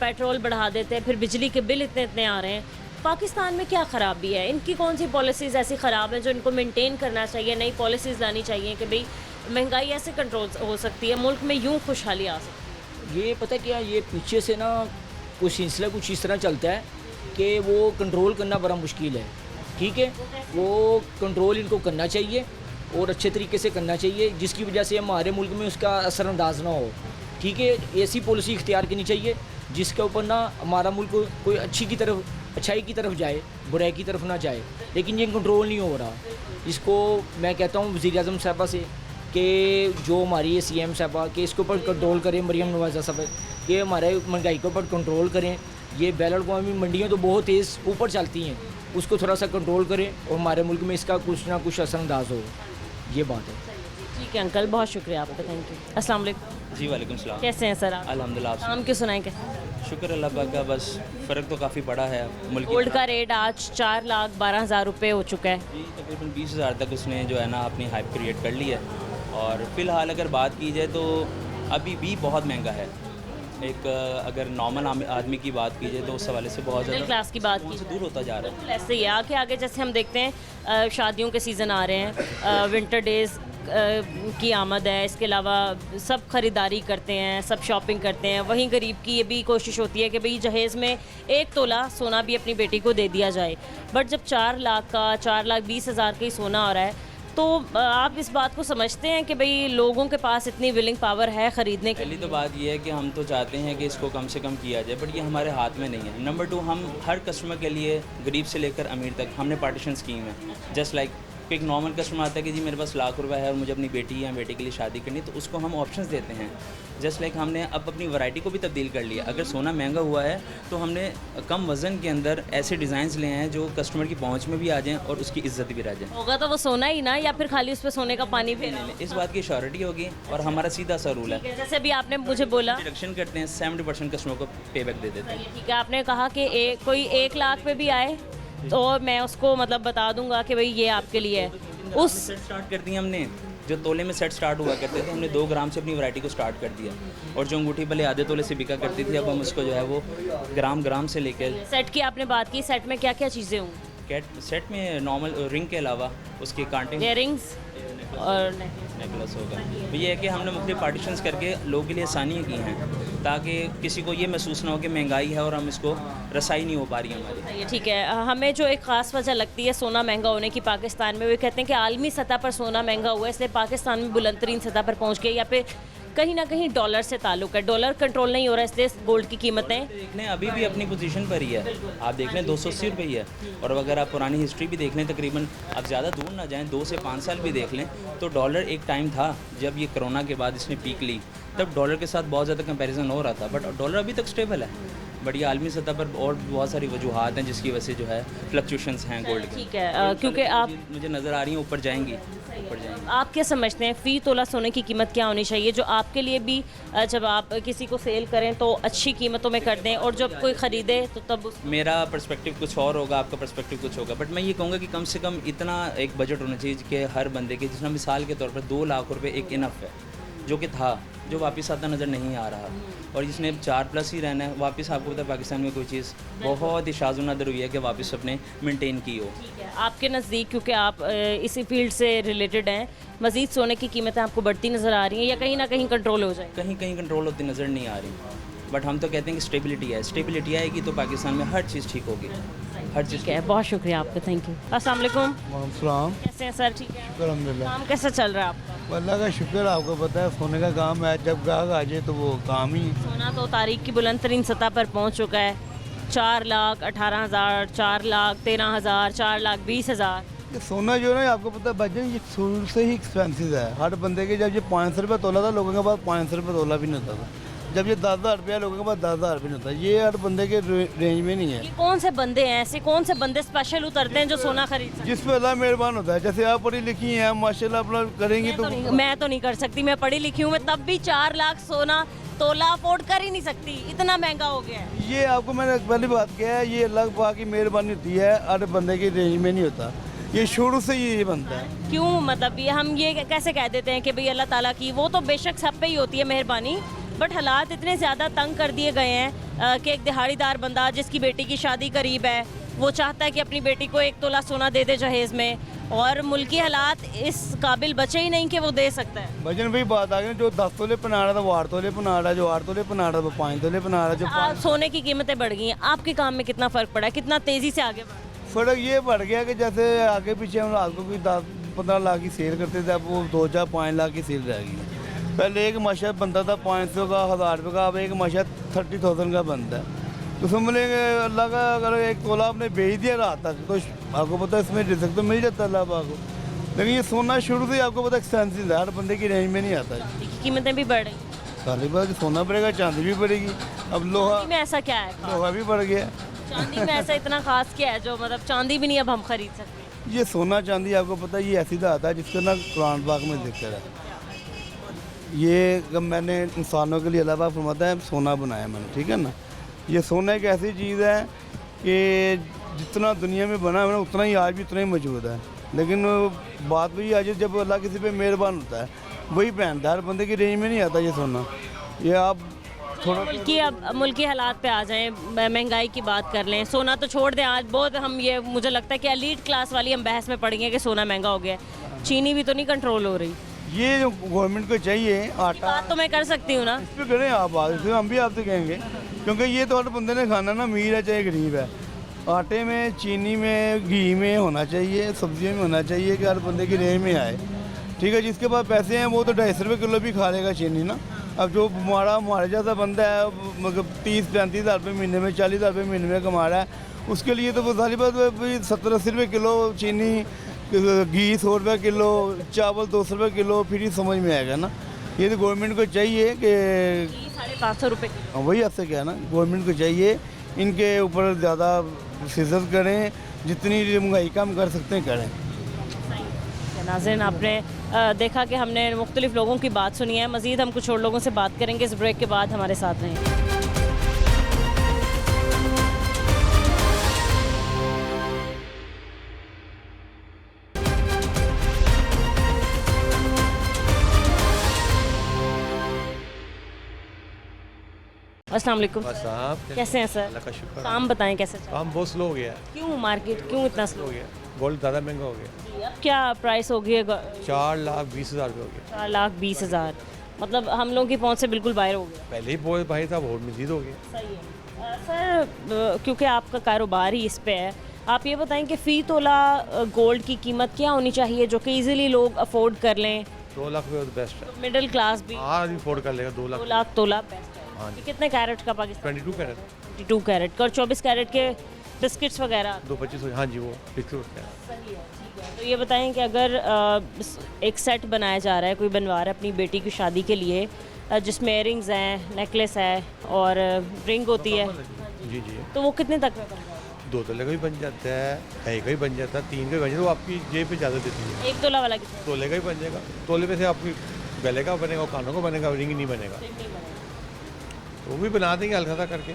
पेट्रोल बढ़ा देते हैं, फिर बिजली के बिल इतने आ रहे हैं। पाकिस्तान में क्या ख़राबी है? इनकी कौन सी पॉलिसीज़ ऐसी ख़राब हैं जो इनको मेंटेन करना चाहिए, नई पॉलिसीज़ लानी चाहिए कि भाई महंगाई ऐसे कंट्रोल हो सकती है, मुल्क में यूँ खुशहाली आ सकती है? ये पता क्या, ये पीछे से ना कुछ सिलसिला कुछ इस तरह चलता है कि वो कंट्रोल करना बड़ा मुश्किल है। ठीक है, वो कंट्रोल इनको करना चाहिए और अच्छे तरीके से करना चाहिए, जिसकी वजह से हमारे मुल्क में उसका असरअंदाज ना हो। ठीक है, ऐसी पॉलिसी इख्तियार करनी चाहिए जिसके ऊपर ना हमारा मुल्क कोई अच्छाई की तरफ जाए, बुराई की तरफ ना जाए। लेकिन ये कंट्रोल नहीं हो रहा। इसको मैं कहता हूँ वज़ीर-ए-आज़म साहबा से कि जो हमारी ये CM साहबा कि इसके ऊपर कंट्रोल करें, मरियम नवाज़ा साहब कि हमारे महंगाई के ऊपर कंट्रोल करें। ये बैन अवी मंडियाँ तो बहुत तेज़ ऊपर चलती हैं, उसको थोड़ा सा कंट्रोल करें और हमारे मुल्क में इसका कुछ ना कुछ असरअंदाज हो। ये बात है। ठीक है अंकल, बहुत शुक्रिया आपका, थैंक यू। अस्सलाम वालेकुम। जी वालेकुम सलाम। कैसे हैं सर आप? अल्हम्दुलिल्लाह। आप नाम क्यों सुनाएं? कैसे? शुक्र अल्लाह पाक का, बस फ़र्क तो काफ़ी बड़ा है मुल्क की गोल्ड तरह। का रेट आज 4,12,000 रुपये हो चुका है। जी तकरीबन 20,000 तक उसने जो है ना अपनी हाइप क्रिएट कर ली है। और फ़िलहाल अगर बात की जाए तो अभी भी बहुत महंगा है। एक अगर नॉर्मल आदमी की बात की जाए तो उस हवाले से बहुत मिडिल ज़्यादा क्लास की बात की से दूर होता जा रहा है। ऐसे ही है। आगे आगे जैसे हम देखते हैं शादियों के सीज़न आ रहे हैं, विंटर डेज़ की आमद है, इसके अलावा सब ख़रीदारी करते हैं, सब शॉपिंग करते हैं। वहीं गरीब की ये भी कोशिश होती है कि भाई जहेज़ में 1 तोला सोना भी अपनी बेटी को दे दिया जाए। बट जब 4 लाख का 4,20,000 का ही सोना आ रहा है तो आप इस बात को समझते हैं कि भाई लोगों के पास इतनी विलिंग पावर है ख़रीदने की? पहली तो बात यह है कि हम तो चाहते हैं कि इसको कम से कम किया जाए, बट ये हमारे हाथ में नहीं है। नंबर 2, हम हर कस्टमर के लिए गरीब से लेकर अमीर तक हमने पार्टीशन स्कीम है। जस्ट लाइक एक नॉर्मल कस्टमर आता है कि जी मेरे पास लाख रुपए है और मुझे अपनी बेटी या बेटे के लिए शादी करनी, तो उसको हम ऑप्शंस देते हैं। जस्ट लाइक हमने अब अपनी वैरायटी को भी तब्दील कर लिया। अगर सोना महंगा हुआ है तो हमने कम वज़न के अंदर ऐसे डिज़ाइंस लिए हैं जो कस्टमर की पहुंच में भी आ जाएं और उसकी इज्जत भी रह जाए। होगा तो वो सोना ही ना, या फिर खाली उस पर सोने का पानी भी? इस बात की श्योरिटी होगी और हमारा सीधा सा रूल है। जैसे अभी आपने मुझे बोला डिडक्शन करते हैं, 70% कस्टमर को पे बैक दे देते हैं। ठीक है, आपने कहा कि कोई 1 लाख पे भी आए तो मैं उसको मतलब बता दूंगा कि भाई ये आपके लिए है। उस सेट स्टार्ट कर दिया हमने, जो तोले में सेट स्टार्ट हुआ करते थे, हमने 2 ग्राम से अपनी वैरायटी को स्टार्ट कर दिया। और जो अंगूठी भले आधे तोले से बिका करती थी, अब हम उसको जो है वो ग्राम से लेकर। सेट की आपने बात की, सेट में क्या क्या चीज़ें होंगी? सेट में नॉर्मल रिंग के अलावा उसके कांटे, इयररिंग्स और नेकलेस होगा। तो ये है कि हमने मुख्तलिफ पार्टीशंस करके लोगों के लिए आसानियाँ की हैं ताकि किसी को ये महसूस ना हो कि महंगाई है और हम इसको रसाई नहीं हो पा रही हमारी। ये ठीक है। हमें जो एक ख़ास वजह लगती है सोना महंगा होने की पाकिस्तान में, वो कहते हैं कि आलमी सतह पर सोना महंगा हुआ है इसलिए पाकिस्तान में बुलंद तरीन सतह पर पहुँच गई, या फिर कहीं ना कहीं डॉलर से ताल्लुक है, डॉलर कंट्रोल नहीं हो रहा इसलिए गोल्ड की कीमतें देख लें अभी भी अपनी पोजीशन पर ही है। आप देख लें 280 रुपये ही है। और अगर आप पुरानी हिस्ट्री भी देख लें, तकरीबन आप ज़्यादा दूर ना जाएं, 2 से 5 साल भी देख लें, तो डॉलर एक टाइम था जब ये कोरोना के बाद इसने पीक ली, तब डॉलर के साथ बहुत ज़्यादा कंपैरिजन हो रहा था। बट डॉलर अभी तक स्टेबल है। बट ये आलमी सतह पर और बहुत सारी वजूहात हैं जिसकी वजह से जो है फ्लक्चुएशंस हैं गोल्ड की। ठीक है, क्योंकि आप मुझे नज़र आ रही हैं ऊपर जाएंगी। आप क्या समझते हैं फ़ी तोला सोने की कीमत क्या होनी चाहिए जो आपके लिए भी जब आप किसी को सेल करें तो अच्छी कीमतों में कर दें, और जब कोई ख़रीदे तो तब? मेरा पर्सपेक्टिव कुछ और होगा, आपका पर्सपेक्टिव कुछ होगा, बट मैं ये कहूँगा कि कम से कम इतना एक बजट होना चाहिए कि हर बंदे के, जिसमें मिसाल के तौर पर 2 लाख रुपए एक इनफ है, जो कि था, जो वापस आता नज़र नहीं आ रहा, और जिसने 4+ ही रहना है वापस। आपको पता है पाकिस्तान में कोई चीज़ बहुत ही शाज़ नदर हुई है कि वापस अपने मेंटेन की हो। आपके नज़दीक, क्योंकि आप इसी फील्ड से रिलेटेड हैं, मज़ीद सोने की कीमतें आपको बढ़ती नज़र आ रही हैं या कहीं ना कहीं कंट्रोल हो जाए? कहीं कहीं कंट्रोल होती नज़र नहीं आ रही, बट हम तो कहते हैं कि स्टेबिलिटी है। स्टेबिलिटी आएगी तो पाकिस्तान में हर चीज़ ठीक होगी, हर चीज़। ठीक है, बहुत शुक्रिया आपका, थैंक यू। अस्सलाम वालेकुम। सलाम। कैसे हैं सर? ठीक है, अलहमदिल्ला। काम कैसा चल रहा है आपका? अल्लाह का शुक्र, आपको पता है सोने का काम है, जब ग्राहक आ जाए तो वो काम ही। सोना तो तारीख की बुलंद तरीन सतह पर पहुंच चुका है। 4,18,000, 4,13,000, 4,20,000। ये सोना जो है ना, आपको पता है भाईजान, ये शुरू से ही एक्सपेंसिव है हर बंदे के। जब ये 500 रुपये तोला था, लोगों के पास 500 रुपये तोला भी नहीं होता था। जब ये 10,000 रुपया, लोगों के पास 10,000 रुपये नहीं होता। ये हर बंदे के रेंज में नहीं है। ये कौन से बंदे हैं ऐसे, कौन से बंदे स्पेशल उतरते हैं जो सोना खरीद सकते हैं? जिस पे अल्लाह मेहरबान होता है। जैसे आप पढ़ी लिखी हैं, माशाल्लाह अपना करेंगी तो मैं तो नहीं कर सकती, मैं पढ़ी लिखी हूँ, मैं तब भी 4 लाख सोना तोला अफोर्ड कर ही नहीं सकती, इतना महंगा हो गया है। ये आपको मैंने पहली बात किया है, ये अल्लाह पाक की मेहरबानी होती है, हर बंदे की रेंज में नहीं होता, ये शुरू से ही ये बनता है। क्यों, मतलब ये हम ये कैसे कह देते हैं कि भाई अल्लाह ताला की, वो तो बेशक सब पे ही होती है मेहरबानी, बट हालात इतने ज़्यादा तंग कर दिए गए हैं कि एक दिहाड़ीदार बंदा जिसकी बेटी की शादी करीब है, वो चाहता है कि अपनी बेटी को 1 तोला सोना दे दे जहेज़ में, और मुल्की हालात इस काबिल बचे ही नहीं कि वो दे सकता है। भजन भाई बात आ गई, जो 10 तोले पना रहा था वो 8 तोले पना रहा है, जो 8 तोले पना रहा था वो 5 तोले पना रहा है। जो आज सोने की कीमतें बढ़ गई हैं, आपके काम में कितना फ़र्क पड़ा है, कितना तेज़ी से आगे बढ़ा? फर्क ये बढ़ गया कि जैसे आगे पीछे हम रात को कोई 10-15 लाख की सेल करते थे, अब वो 2-4-5 लाख की सेल रह गई है। पहले एक माशा बनता था 500 का, 1000 रुपये का, अब एक माशा 30,000 का बनता है। तो समझ लेंगे अल्लाह का, अगर 1 तोला आपने बेच दिया रात तक तो आपको पता है इसमें रिज़्क तो मिल जाता है अल्लाह पाक को, लेकिन ये सोना शुरू से ही आपको पता एक्सपेंसिव है, हर बंदे की रेंज में नहीं आता है। कीमतें भी बढ़ रही, सारी बात सोना बढ़ेगा, चांदी भी बढ़ेगी, अब लोहा में ऐसा क्या है, लोहा भी बढ़ गया। चांदी में ऐसा इतना खास क्या है जो मतलब चांदी भी नहीं अब हम खरीद सकते? ये सोना चांदी आपको पता है, ये ऐसी धात है जिसका ना कुरान पाक में जिक्र है। ये जब मैंने इंसानों के लिए अल्लाह पाक फरमाता है सोना बनाया मैंने, ठीक है ना। ये सोना एक ऐसी चीज़ है कि जितना दुनिया में बना है उतना ही आज भी उतना ही मौजूद है, लेकिन बात वही आ जाए जब अल्लाह किसी पे मेहरबान होता है वही पहनता है, हर बंदे की रेंज में नहीं आता ये सोना। ये आप थोड़ा मुल्की हालात पे आ जाएं, महंगाई की बात कर लें, सोना तो छोड़ दें, आज बहुत हम ये मुझे लगता है कि एलीट क्लास वाली हम बहस में पड़ गए कि सोना महंगा हो गया है, चीनी भी तो नहीं कंट्रोल हो रही। ये जो गवर्नमेंट को चाहिए आटा, बात तो मैं कर सकती हूँ ना, इस पर करें आप बात, इसमें हम भी आपसे कहेंगे, क्योंकि ये तो हर बंदे ने खाना ना, अमीर है चाहे गरीब है। आटे में, चीनी में, घी में होना चाहिए, सब्जियों में होना चाहिए कि हर बंदे की रेंज में आए, ठीक है। जिसके पास पैसे हैं वो तो 250 रुपये किलो भी खा लेगा चीनी ना। अब जो हमारे जैसा बंदा है मतलब 30-35 हज़ार रुपये महीने में, 40 हज़ार रुपये महीने में कमा रहा है, उसके लिए तो वो सारी बात 70-80 रुपये किलो चीनी, घी 100 रुपये किलो, चावल 200 रुपये किलो, फिर ही समझ में आएगा ना। ये तो गवर्नमेंट को चाहिए कि 550 रुपये, वही आपसे क्या ना, गवर्नमेंट को चाहिए इनके ऊपर ज़्यादा सिजर करें, जितनी महंगाई कम कर सकते हैं करें। नाज़रीन आपने देखा कि हमने मुख्तलिफ लोगों की बात सुनी है, मज़ीद हम कुछ और लोगों से बात करेंगे इस ब्रेक के बाद, हमारे साथ रहें। अस्सलाम वालेकुम, कैसे हैं सर? अल्लाह का शुक्र। काम बताएं कैसे चल रहा है? काम बहुत स्लो हो गया है। क्यों मार्केट क्यों इतना स्लो हो गया, गोल्ड ज़्यादा महंगा हो गया। अब क्या प्राइस हो गई है? 4,20,000 रुपये हो गया। 4,20,000, मतलब हम लोगों की पहुंच से बिल्कुल बाहर हो गया। पहले ही बहुत भाई था, और मजीद हो गया। सही है सर, क्योंकि आपका कारोबार ही इस पे है, आप ये बताएं कि फ़ी तोला गोल्ड की कीमत क्या होनी चाहिए जो कि इजीली लोग अफोर्ड कर लें? 2 लाख रुपये बेस्ट है, मिडिल क्लास भी आदमी अफोर्ड कर लेगा। 2 लाख तोला बेस्ट है। हाँ ये कितने कैरेट का पाकिस्तान? 22 कैरेट, 22 कैरेट का, और 24 कैरेट के बिस्किट्स वगैरह 225। हाँ जी, वो बिल्कुल होता है। सही है, ठीक है। तो ये बताएं कि अगर एक सेट बनाया जा रहा है, कोई बनवा रहा है अपनी बेटी की शादी के लिए, जिसमें इयरिंग्स हैं, नेकलेस है और रिंग होती है, जी जी, तो वो कितने तक में बन जाता है? 2 तोले का भी बन जाता है, 1 का भी बन जाता है, 3 का भी बन जाता है, वो आपकी जेब पे ज़्यादा देती है। 1 तोला वाला कितना? तोले का भी बन जाएगा, तोले में से आपकी गले का बनेगा, कानों का बनेगा, रिंग नहीं बनेगा। वो भी बना देंगे हल्का करके,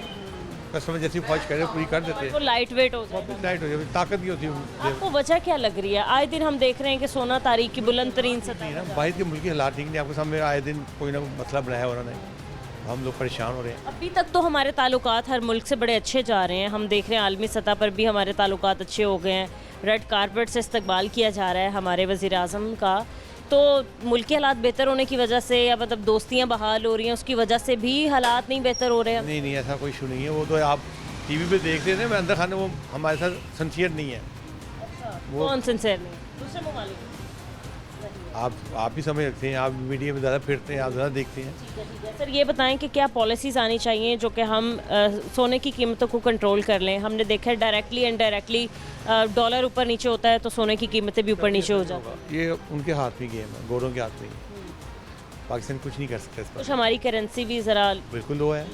कस्टमर जैसी ख्वाहिश करे पूरी कर देते हैं। लाइट वेट हो जाए, लाइट हो जाए, ताकत भी होती है। आपको वजह क्या लग रही है? आए दिन हम देख रहे हैं कि सोना तारीख की बुलंद तरीन सतह है। बाहर के मुल्क के हालात ठीक नहीं, आपके सामने आए दिन कोई ना कोई मसला बनाया उन्होंने, हम लोग परेशान हो रहे हैं। अभी तक तो हमारे ताल्लुकात हर मुल्क से बड़े अच्छे जा रहे हैं, हम देख रहे हैं आलमी सतह पर भी हमारे ताल्लुकात अच्छे हो गए हैं, रेड कारपेट से इस्तकबाल किया जा रहा है हमारे वज़ीर आज़म का। तो मुल्क के हालात बेहतर होने की वजह से या मतलब दोस्तियाँ बहाल हो रही हैं उसकी वजह से भी हालात नहीं बेहतर हो रहे हैं? नहीं नहीं, ऐसा कोई इशू नहीं है, वो तो आप टीवी पे देख रहे थे, मैं अंदर खाने, वो हमारे साथ सिंसियर नहीं है। वो कौन सिंसियर नहीं? दूसरे ममालिक आप भी समझ रखते हैं, आप मीडिया में ज़्यादा फिरते हैं, आप ज़्यादा देखते हैं। ठीक है सर, ये बताएं कि क्या पॉलिसीज़ आनी चाहिए जो कि हम सोने की कीमतों को कंट्रोल कर लें? हमने देखा है डायरेक्टली इनडायरेक्टली डॉलर ऊपर नीचे होता है तो सोने की कीमतें भी ऊपर नीचे हो जाती हैं। ये उनके हाथ में गेम है, गोरों के हाथ में। पाकिस्तान कुछ नहीं कर सकता इस पर। कुछ हमारी करेंसी भी ज़रा बिल्कुल लो है,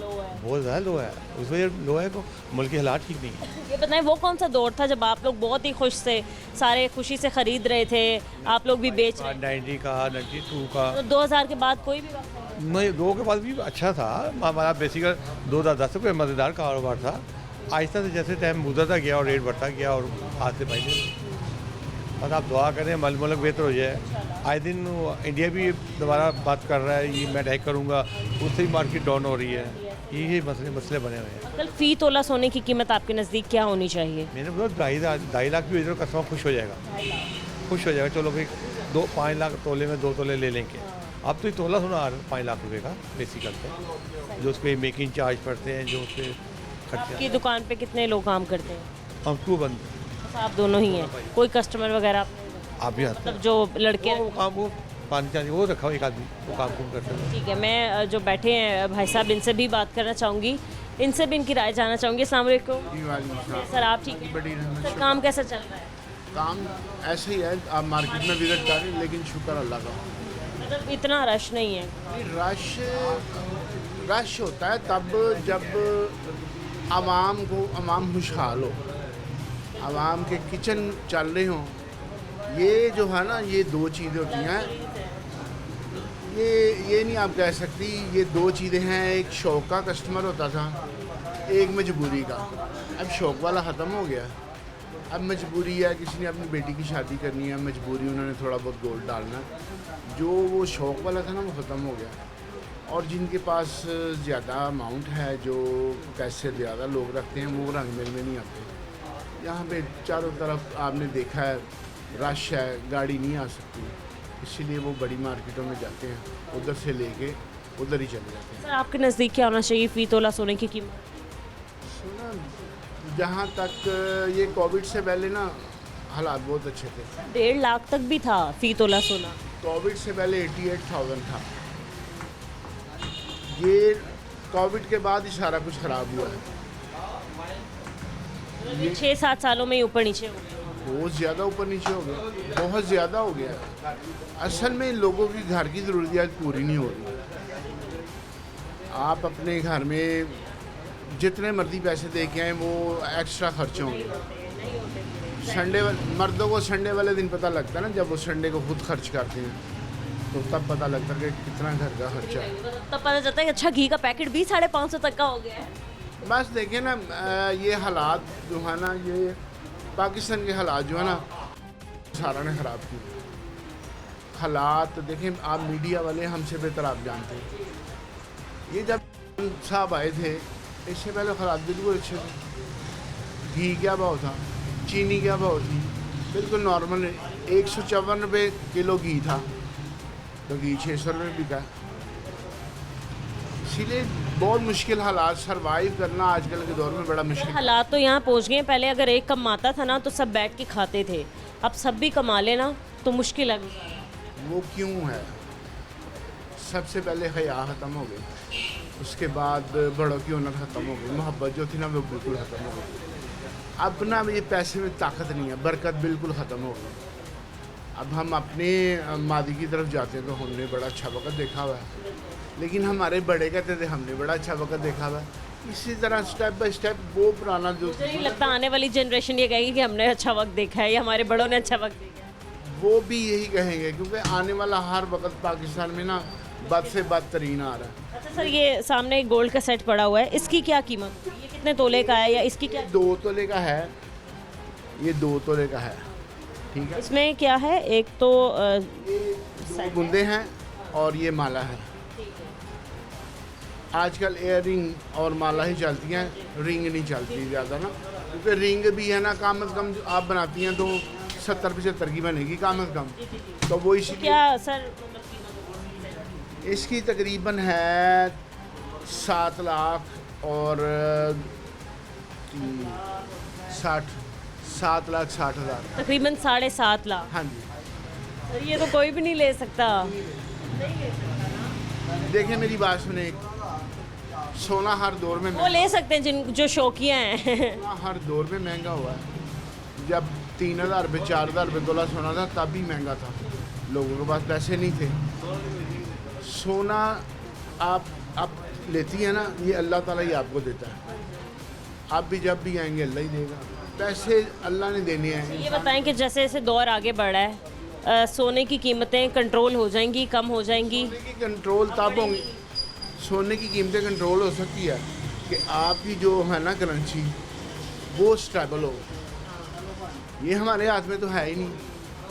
बहुत ज़्यादा लो है, उस वजह लो है को मुल्क के हालात ठीक नहीं है। ये बताएं वो कौन सा दौर था जब आप लोग बहुत ही खुश से, सारे खुशी से ख़रीद रहे थे, आप लोग भी बेच रहे थे? 90 का, 92 का। तो 2000 के बाद कोई भी वक्त नहीं? नहीं, लोगों के पास भी अच्छा था। हमारा बेसिकल 2010 रुपये मज़ेदार कारोबार था। आहिस्ता से जैसे टाइम गुजरता गया और रेट बढ़ता गया और हाथ से पाई बस आप दुआ करें मुल्क बेहतर हो जाए। आए दिन इंडिया भी दोबारा बात कर रहा है, ये मैं अटैक करूँगा, उससे ही मार्केट डाउन हो रही है। यही मसले बने हुए हैं। कल फी तोला सोने की कीमत आपके नज़दीक क्या होनी चाहिए? मैंने बोला 2.5 लाख भी इधर कस्टमर खुश हो जाएगा, खुश हो जाएगा। चलो भाई 5 लाख तोले में 2 तोले ले लेंगे। अब तो ये तोला सोना आ रहा है 5 लाख रुपए का बेसिकल पे, जो उस पर मेकिंग चार्ज पड़ते हैं, जो उस पर खर्चा। आपकी दुकान पे कितने लोग काम करते हैं? हम 2 बंद, बस आप दोनों ही हैं? कोई कस्टमर वगैरह आप भी आते मतलब जो लड़के वो काम, वो पानी चानी वो रखा हुआ एक आदमी, वो काम करते हैं। ठीक है, मैं जो बैठे हैं भाई साहब, इनसे भी बात करना चाहूँगी, इनसे भी इनकी राय जानना चाहूँगी। अस्सलाम वालेकुम सर, आप ठीक है? सर काम कैसा चल रहा है? काम ऐसे ही है, आप मार्केट में विजिट कर रहे हैं, लेकिन शुक्र अल्लाह का मतलब इतना रश नहीं है। रश होता है तब जब आवाम खुशहाल हो, आवाम के किचन चल रहे हों। ये जो है ना, ये 2 चीज़ें होती हैं। ये नहीं आप कह सकती, ये 2 चीज़ें हैं। एक शौक का कस्टमर होता था, एक मजबूरी का। अब शौक वाला ख़त्म हो गया, अब मजबूरी है। किसी ने अपनी बेटी की शादी करनी है, मजबूरी उन्होंने थोड़ा बहुत गोल्ड डालना। जो वो शौक वाला था ना, वो ख़त्म हो गया। और जिनके पास ज़्यादा अमाउंट है, जो पैसे ज़्यादा लोग रखते हैं, वो रंग मेल में नहीं आते। यहाँ पे चारों तरफ आपने देखा है रश है, गाड़ी नहीं आ सकती, इसीलिए वो बड़ी मार्केटों में जाते हैं, उधर से लेके उधर ही चले जाते हैं। सर आपके नज़दीक क्या होना चाहिए फी तोला सोने की कीमत? सुना, जहाँ तक ये कोविड से पहले ना हालात बहुत अच्छे थे। 1.5 लाख तक भी था फी तोला सोना। कोविड से पहले 88,000 था। ये कोविड के बाद ही सारा कुछ ख़राब हुआ है। ये 6-7 सालों में ही ऊपर नीचे हो गया। बहुत ज़्यादा ऊपर नीचे हो गया, बहुत ज़्यादा हो गया। असल में लोगों की घर की ज़रूरियात पूरी नहीं हो रही। आप अपने घर में जितने मर्जी पैसे दे के आएँ, वो एक्स्ट्रा खर्चे होंगे। संडे मर्दों को संडे वाले दिन पता लगता है ना, जब वो संडे को खुद खर्च करते हैं, तो तब पता लगता है कि कितना घर का खर्चा है। तब पता चलता है कि अच्छा घी का पैकेट भी 550 तक का हो गया है। बस देखिए ना, ये हालात जो है ना, ये पाकिस्तान के हालात जो है ना, सारा ने ख़राब किए हालात। देखें आप, मीडिया वाले हमसे बेहतर आप जानते हैं। ये जब साहब आए थे, इससे पहले हालात बिल्कुल अच्छे थे। घी क्या भाव था, चीनी क्या भाव थी, बिल्कुल नॉर्मल। 154 रुपये किलो घी था, तो घी 600 रुपये बिका। इसीलिए बहुत मुश्किल हालात, सरवाइव करना आजकल के दौर में बड़ा मुश्किल। हालात तो यहाँ पहुँच गए। पहले अगर एक कमाता था ना, तो सब बैठ के खाते थे। अब सब भी कमा लेना तो मुश्किल है। वो क्यों है? सबसे पहले हया ख़त्म हो गई, उसके बाद बड़ों की हुनर ख़त्म हो गई, मोहब्बत जो थी ना, वो बिल्कुल ख़त्म हो गई। अब ना ये पैसे में ताकत नहीं है, बरकत बिल्कुल ख़त्म हो गई। अब हम अपने मादी की तरफ जाते हैं तो हमने बड़ा अच्छा वक्त देखा हुआ है, लेकिन हमारे बड़े कहते थे हमने बड़ा अच्छा वक्त देखा हुआ है। इसी तरह स्टेप बाय स्टेप वो पुराना जो मुझे नहीं लगता आने वाली जनरेशन ये कहेगी कि हमने अच्छा वक्त देखा है या हमारे बड़ों ने अच्छा वक्त देखा है। वो भी यही कहेंगे, क्योंकि आने वाला हर वक्त पाकिस्तान में ना बद से बदतरीन आ रहा है। अच्छा सर, ये सामने गोल्ड का सेट पड़ा हुआ है, इसकी क्या कीमत? ये कितने तोले का है या इसकी क्या? 2 तोले का है, ये 2 तोले का है। ठीक है, इसमें क्या है? एक तो ये गुंदे हैं और ये माला है। आजकल एयर रिंग और माला ही चलती हैं, रिंग नहीं चलती ज़्यादा ना, क्योंकि रिंग भी है ना, कम अज़ कम आप बनाती हैं तो 70-75 की बनेगी कम अज़ कम। तो वो इसी क्या सर, इसकी तकरीबन है 7 लाख और 7,60,000 तकरीबन 7.5 लाख। हाँ जी। सर ये तो कोई भी नहीं ले सकता। देखिए मेरी बात सुने, सोना हर दौर में वो ले सकते हैं जिन जो शौकिया हैं। सोना हर दौर में महंगा हुआ है। जब 3,000 रुपये 4,000 रुपये तोला सोना था तब भी महंगा था, लोगों के पास पैसे नहीं थे। सोना आप लेती है ना, ये अल्लाह ताला ही आपको देता है। आप भी जब भी आएंगे अल्लाह ही देगा, पैसे अल्लाह ने देने हैं। ये बताएं कि जैसे जैसे दौर आगे बढ़ रहा है, सोने की कीमतें कंट्रोल हो जाएंगी, कम हो जाएंगी? सोने की कंट्रोल तब होंगी, सोने की कीमतें कंट्रोल हो सकती है कि आपकी जो है ना करेंसी वो स्टेबल हो। ये हमारे हाथ में तो है ही नहीं।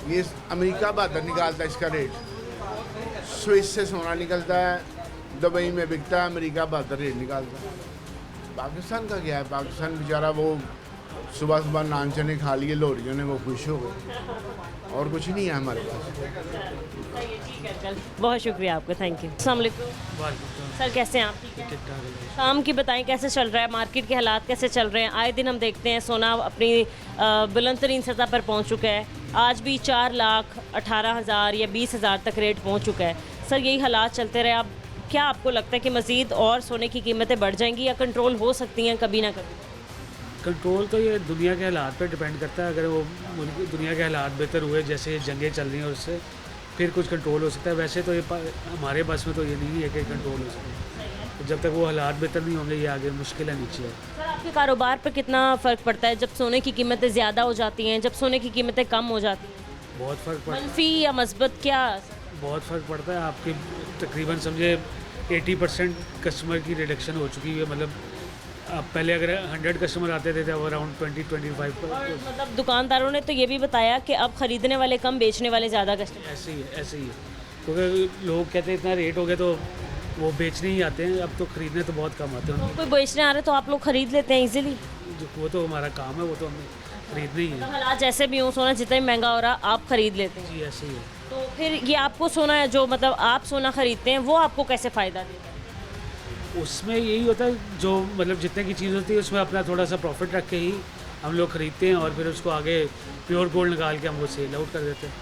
ये अमेरिका बहादुर निकालता है इसका रेट, स्विस से सोना निकलता है, दुबई में बिकता है, अमेरिका बहादुर रेट निकालता है। पाकिस्तान का क्या है, पाकिस्तान बेचारा वो सुबह सुबह नान चने खा लिए लोहड़ियों ने, वो खुश हो गए, और कुछ नहीं है हमारे पास। बहुत शुक्रिया आपका, थैंक यू। अस्सलाम वालेकुम सर, कैसे हैं आप? ठीक है। शाम की बताएं कैसे चल रहा है, मार्केट के हालात कैसे चल रहे हैं? आए दिन हम देखते हैं सोना अपनी बुलंद तरीन सतह पर पहुंच चुका है। आज भी 4,18,000 या 20,000 तक रेट पहुंच चुका है। सर यही हालात चलते रहे, आप क्या आपको लगता है कि मज़ीद और सोने की कीमतें बढ़ जाएंगी या कंट्रोल हो सकती हैं कभी ना कभी? कंट्रोल तो ये दुनिया के हालात पर डिपेंड करता है। अगर वो दुनिया के हालात बेहतर हुए, जैसे जंगें चल रही हैं, और उससे फिर कुछ कंट्रोल हो सकता है। वैसे तो ये हमारे बस में तो ये नहीं है कि कंट्रोल हो सके। तो जब तक वो हालात बेहतर नहीं होंगे, ये आगे मुश्किल है नीचे है। सर आपके कारोबार पर कितना फ़र्क पड़ता है जब सोने की कीमतें ज़्यादा हो जाती हैं, जब सोने की कीमतें कम हो जाती हैं? बहुत फ़र्क पड़ता है। मनफी या मस्बत क्या? बहुत फ़र्क पड़ता है। आपके तकरीबन समझे 80% कस्टमर की रिडक्शन हो चुकी है। मतलब अब पहले अगर 100 कस्टमर आते थे तो अराउंड 20-25 पर। मतलब दुकानदारों ने तो ये भी बताया कि अब ख़रीदने वाले कम, बेचने वाले ज़्यादा कस्टमर। ऐसे ही है, ऐसे ही है। क्योंकि लोग कहते हैं इतना रेट हो गया तो वो बेचने ही आते हैं, अब तो ख़रीदने तो बहुत कम आते हैं। कोई बेचने आ रहे तो आप लोग ख़रीद लेते हैं इजीली? वो तो हमारा काम है, वो तो हमें ख़रीदना ही है। हालात जैसे भी हो, सोना जितना ही महंगा हो रहा आप ख़रीद लेते हैं? जी ऐसे ही है। तो फिर ये आपको सोना जो मतलब आप सोना ख़रीदते हैं वो आपको कैसे फ़ायदा देता है? उसमें यही होता है जो मतलब जितने की चीज़ होती है उसमें अपना थोड़ा सा प्रॉफिट रख के ही हम लोग ख़रीदते हैं, और फिर उसको आगे प्योर गोल्ड निकाल के हम वो सेल आउट कर देते हैं।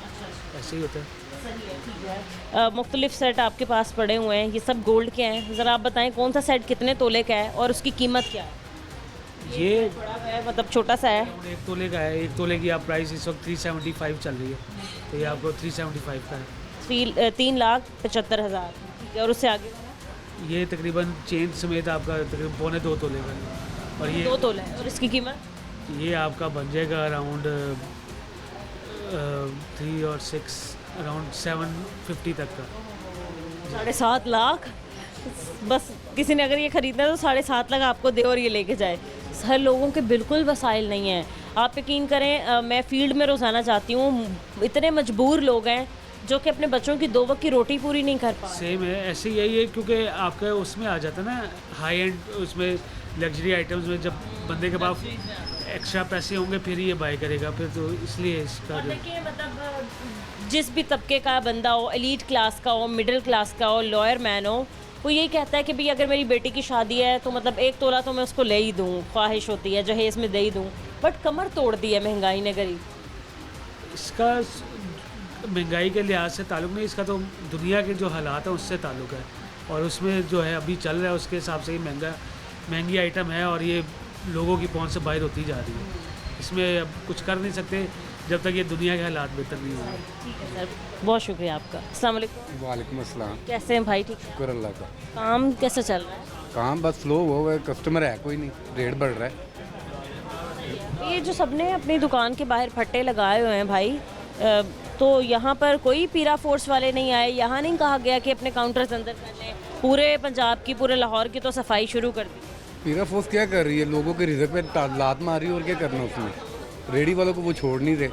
ऐसे ही होता है। मुख्तलिफ सेट आपके पास पड़े हुए हैं, ये सब गोल्ड के हैं। ज़रा आप बताएं कौन सा सेट कितने तोले का है और उसकी कीमत क्या है? ये बड़ा है, मतलब छोटा सा है? 1 तोले का है। 1 तोले की आप प्राइस इस वक्त 375 चल रही है, तो ये आपको 375 का है। 3,75,000। ठीक है, और उससे आगे ये तकरीबन चेन समेत आपका तकरीबन 2.25 तोले का है। और ये 2 तोले, और इसकी कीमत? ये आपका बन जाएगा अराउंड 3 और 6 अराउंड 750 तक का। 7.5 लाख? बस किसी ने अगर ये ख़रीदना है तो 7.5 लाख आपको दे और ये लेके जाए। हर लोगों के बिल्कुल वसाइल नहीं है। आप यकीन करें, मैं फील्ड में रोज़ाना जाती हूँ, इतने मजबूर लोग हैं जो कि अपने बच्चों की 2 वक्त की रोटी पूरी नहीं कर पा। सेम है, ऐसे यही है। क्योंकि आपका उसमें आ जाता है ना हाई एंड, उसमें लग्जरी आइटम्स में जब बंदे के पास एक्स्ट्रा पैसे होंगे फिर ये बाय करेगा, फिर तो इसलिए इसका मतलब जिस भी तबके का बंदा हो, एलीट क्लास का हो, मिडिल क्लास का हो, लॉयर मैन हो, वो यही कहता है कि भाई अगर मेरी बेटी की शादी है तो मतलब 1 तोला तो मैं उसको ले ही दूँ, ख्वाहिश होती है जहेज़ में दे ही दूँ। बट कमर तोड़ दी है महंगाई ने गरीब। इसका महंगाई के लिहाज से ताल्लुक़ नहीं, इसका तो दुनिया के जो हालात हैं उससे ताल्लुक़ है। और उसमें जो है अभी चल रहा है उसके हिसाब से ही महंगी आइटम है, और ये लोगों की पहुंच से बाहर होती जा रही है। इसमें अब कुछ कर नहीं सकते जब तक ये दुनिया के हालात बेहतर नहीं होंगे। ठीक है सर, बहुत शुक्रिया आपका। अस्सलाम वालेकुम। वालेकुम अस्सलाम। कैसे हैं भाई? ठीक है, शुक्र अल्लाह का। काम कैसे चल रहा है? काम बस स्लो हो गए, कस्टमर है कोई नहीं, रेट बढ़ रहा है। ये जो सबने अपनी दुकान के बाहर फट्टे लगाए हुए हैं भाई, तो यहाँ पर कोई पीरा फोर्स वाले नहीं आए? यहाँ नहीं कहा गया कि अपने काउंटर्स अंदर कर लें? पूरे पंजाब की, पूरे लाहौर की तो सफाई शुरू कर दी। पीरा फोर्स क्या कर रही है? लोगों के रिजक पे लात मार रही है, और क्या करना उसमें? रेडी वालों को वो छोड़ नहीं रहे,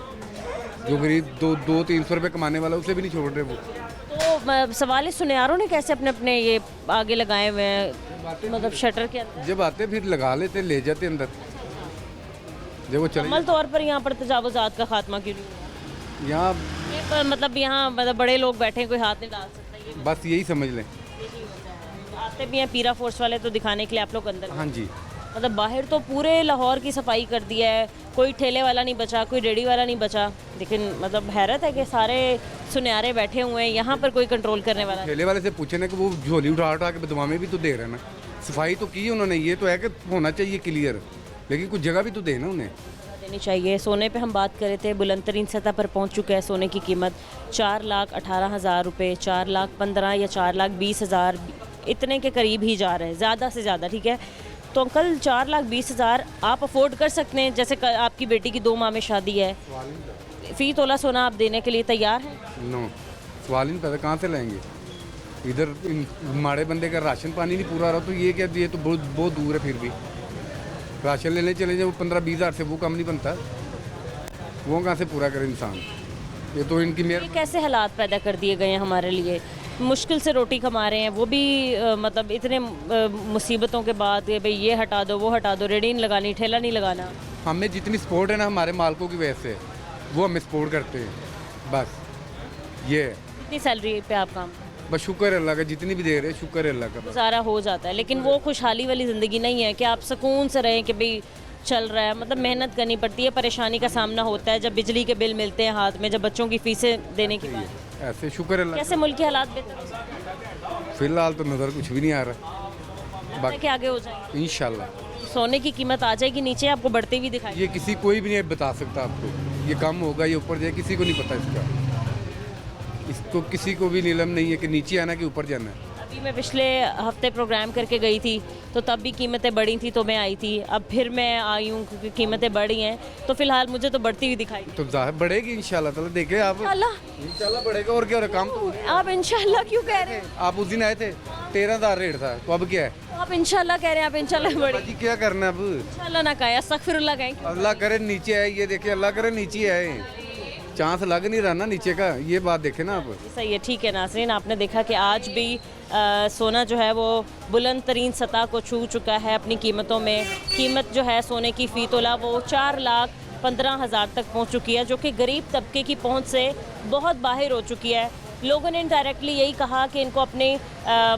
जो गरीब 200-300 रुपये कमाने वाला उसे भी नहीं छोड़ रहे वो। तो सवाल सुनियारों ने कैसे अपने अपने ये आगे लगाए हुए हैं, मतलब शटर के अंदर? जब आते फिर लगा लेते, ले जाते अंदर, जब वो चले। मुकम्मल तौर पर यहाँ पर तजावुज़ात का खात्मा क्यों नहीं? यहाँ मतलब यहाँ मतलब बड़े लोग बैठे हैं, कोई हाथ नहीं डाल सकता, ये बस यही समझ लें। आते भी हैं पीरा फोर्स वाले तो दिखाने के लिए आप लोग अंदर। हाँ जी, मतलब बाहर तो पूरे लाहौर की सफाई कर दिया है, कोई ठेले वाला नहीं बचा, कोई रेडी वाला नहीं बचा। लेकिन मतलब हैरत है कि सारे सुनियारे बैठे हुए हैं, यहाँ पर कोई कंट्रोल करने वाला। ठेले वाले से पूछे ना कि वो झोली उठा उठा के बदवा में भी तो दे रहे हैं ना, सफाई तो की उन्होंने, ये तो है कि होना चाहिए क्लियर, लेकिन कुछ जगह भी तो देना उन्हें देनी चाहिए। सोने पे हम बात कर रहे थे, बुलंद तरीन सतह पर पहुंच चुका है सोने की कीमत 4,18,000 रुपये, 4,15,000 या 4,20,000 इतने के करीब ही जा रहे हैं, ज़्यादा से ज़्यादा। ठीक है, तो अंकल 4,20,000 आप अफोर्ड कर सकते हैं? जैसे आपकी बेटी की 2 माह में शादी है, फ़ी तोला सोना आप देने के लिए तैयार हैं? नो, सवाल ही नहीं पैदा, कहाँ से लाएंगे? इधर माड़े बंदे का राशन पानी नहीं पूरा रहा तो ये क्या, ये तो बहुत दूर है। फिर भी राशन लेने चले जाए वो 15-20 हज़ार से वो कम नहीं बनता, वो कहाँ से पूरा करे इंसान? ये तो इनकी ये कैसे हालात पैदा कर दिए गए हैं हमारे लिए, मुश्किल से रोटी कमा रहे हैं, वो भी मतलब इतने मुसीबतों के बाद भाई ये हटा दो वो हटा दो, रेडी नहीं लगानी, ठेला नहीं लगाना। हमें जितनी सपोर्ट है ना हमारे मालिकों की वजह से, वो हमें सपोर्ट करते हैं, बस ये है। कितनी सैलरी पे आप काम? बस शुक्र है अल्लाह का, जितनी भी दे रहे शुक्र है अल्लाह का, गुजारा हो जाता है। लेकिन वो खुशहाली वाली ज़िंदगी नहीं है कि आप सुकून से रहें कि भाई चल रहा है, मतलब मेहनत करनी पड़ती है, परेशानी का सामना होता है जब बिजली के बिल मिलते हैं हाथ में, जब बच्चों की फीसें देने की बात। ऐसे शुक्र है अल्लाह। कैसे मुल्क के हालात बेहतर हो सकते हैं? फिलहाल तो नज़र कुछ भी नहीं आ रहा, बाकी आगे हो जाएगा इंशाल्लाह। सोने की कीमत आ जाएगी नीचे, आपको बढ़ती हुई दिखाई? ये किसी कोई भी नहीं बता सकता आपको, ये कम होगा ये ऊपर जाए, किसी को नहीं पता इसका। इसको किसी को भी नीलम नहीं है कि नीचे आना कि ऊपर जाना है। अभी मैं पिछले हफ्ते प्रोग्राम करके गई थी तो तब भी कीमतें बढ़ी थी तो मैं आई थी, अब फिर मैं आई हूँ क्योंकि कीमतें बढ़ी हैं, तो फिलहाल मुझे तो बढ़ती हुई दिखाई। तो ज़ाहिर बढ़ेगी इंशाल्लाह ताला, देखे आप इंशाल्लाह बढ़ेगा। और क्या हो रहा है, काम तो आप इंशाल्लाह क्यों कह रहे हैं? आप उस दिन आए थे 13,000 रेट था, तो अब क्या है? आप इंशाल्लाह कह रहे हैं, आप इंशाल्लाह बढ़ेगी। जी क्या करना अब, इंशाल्लाह ना कहें, अस्तगफिरुल्लाह कहें। अल्लाह करे नीचे आए, ये देखिए अल्लाह करे नीचे आए, चांस लग नहीं रहा ना नीचे का, ये बात देखे ना आप। सही है, ठीक है नाज़रीन, आपने देखा कि आज भी सोना जो है वो बुलंद तरीन सतह को छू चुका है अपनी कीमतों में। कीमत जो है सोने की फ़ी तोला वो 4,15,000 तक पहुंच चुकी है, जो कि गरीब तबके की पहुंच से बहुत बाहर हो चुकी है। लोगों ने इनडायरेक्टली यही कहा कि इनको अपनी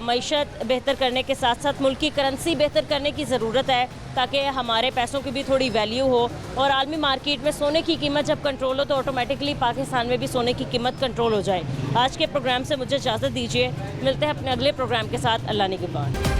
मईशत बेहतर करने के साथ साथ मुल्क की करेंसी बेहतर करने की ज़रूरत है, ताकि हमारे पैसों की भी थोड़ी वैल्यू हो। और आलमी मार्केट में सोने की कीमत जब कंट्रोल हो तो ऑटोमेटिकली पाकिस्तान में भी सोने की कीमत कंट्रोल हो जाए। आज के प्रोग्राम से मुझे इजाज़त दीजिए, मिलते हैं अपने अगले प्रोग्राम के साथ। अल्लाह निगहबान।